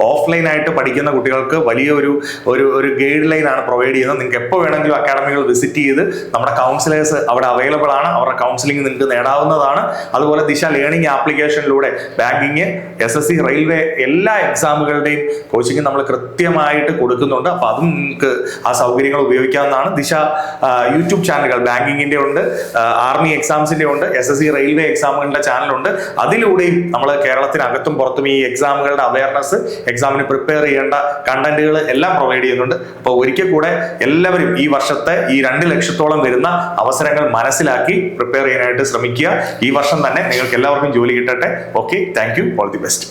ഓഫ്ലൈൻ ആയിട്ട് പഠിക്കുന്ന കുട്ടികൾക്ക് വലിയ ഒരു ഗൈഡ് ലൈൻ ആണ് പ്രൊവൈഡ് ചെയ്യുന്നത്. നിങ്ങൾക്ക് എപ്പോൾ വേണമെങ്കിലും അക്കാഡമികൾ വിസിറ്റ് ചെയ്ത് നമ്മുടെ കൗൺസിലേഴ്സ് അവിടെ അവൈലബിൾ ആണ്. അവരുടെ കൗൺസിലിംഗ് നിങ്ങൾക്ക് നേടാവുന്നതാണ്. അതുപോലെ ദിശ ലേണിംഗ് ആപ്ലിക്കേഷനിലൂടെ ബാങ്കിങ്, SSC, റെയിൽവേ എല്ലാ എക്സാമുകളുടെയും കോച്ചിങ് നമ്മൾ കൃത്യമായിട്ട് കൊടുക്കുന്നുണ്ട്. അപ്പൊ അതും നിങ്ങൾക്ക് ആ സൗകര്യങ്ങൾ ഉപയോഗിക്കാവുന്നതാണ്. ദിശ യൂട്യൂബ് ചാനലുകൾ ബാങ്കിങ്ങിന്റെ ഉണ്ട്, ആർമി എക്സാംസിന്റെ ഉണ്ട്, SSC റെയിൽവേ എക്സാമുകളുടെ ചാനലുണ്ട്. അതിലൂടെയും നമ്മൾ കേരളത്തിനകത്തും പുറത്തും ഈ എക്സാമുകളുടെ അവയർനെസ്, എക്സാമിന് പ്രിപ്പയർ ചെയ്യേണ്ട കണ്ടന്റുകൾ എല്ലാം പ്രൊവൈഡ് ചെയ്യുന്നുണ്ട്. അപ്പോൾ ഒരിക്കൽ കൂടെ എല്ലാവരും ഈ വർഷത്തെ ഈ 2 ലക്ഷത്തോളം വരുന്ന അവസരങ്ങൾ മനസ്സിലാക്കി പ്രിപ്പയർ ചെയ്യാനായിട്ട് ശ്രമിക്കുക. ഈ വർഷം തന്നെ നിങ്ങൾക്ക് എല്ലാവർക്കും ജോലി കിട്ടട്ടെ. Okay, thank you, all the best.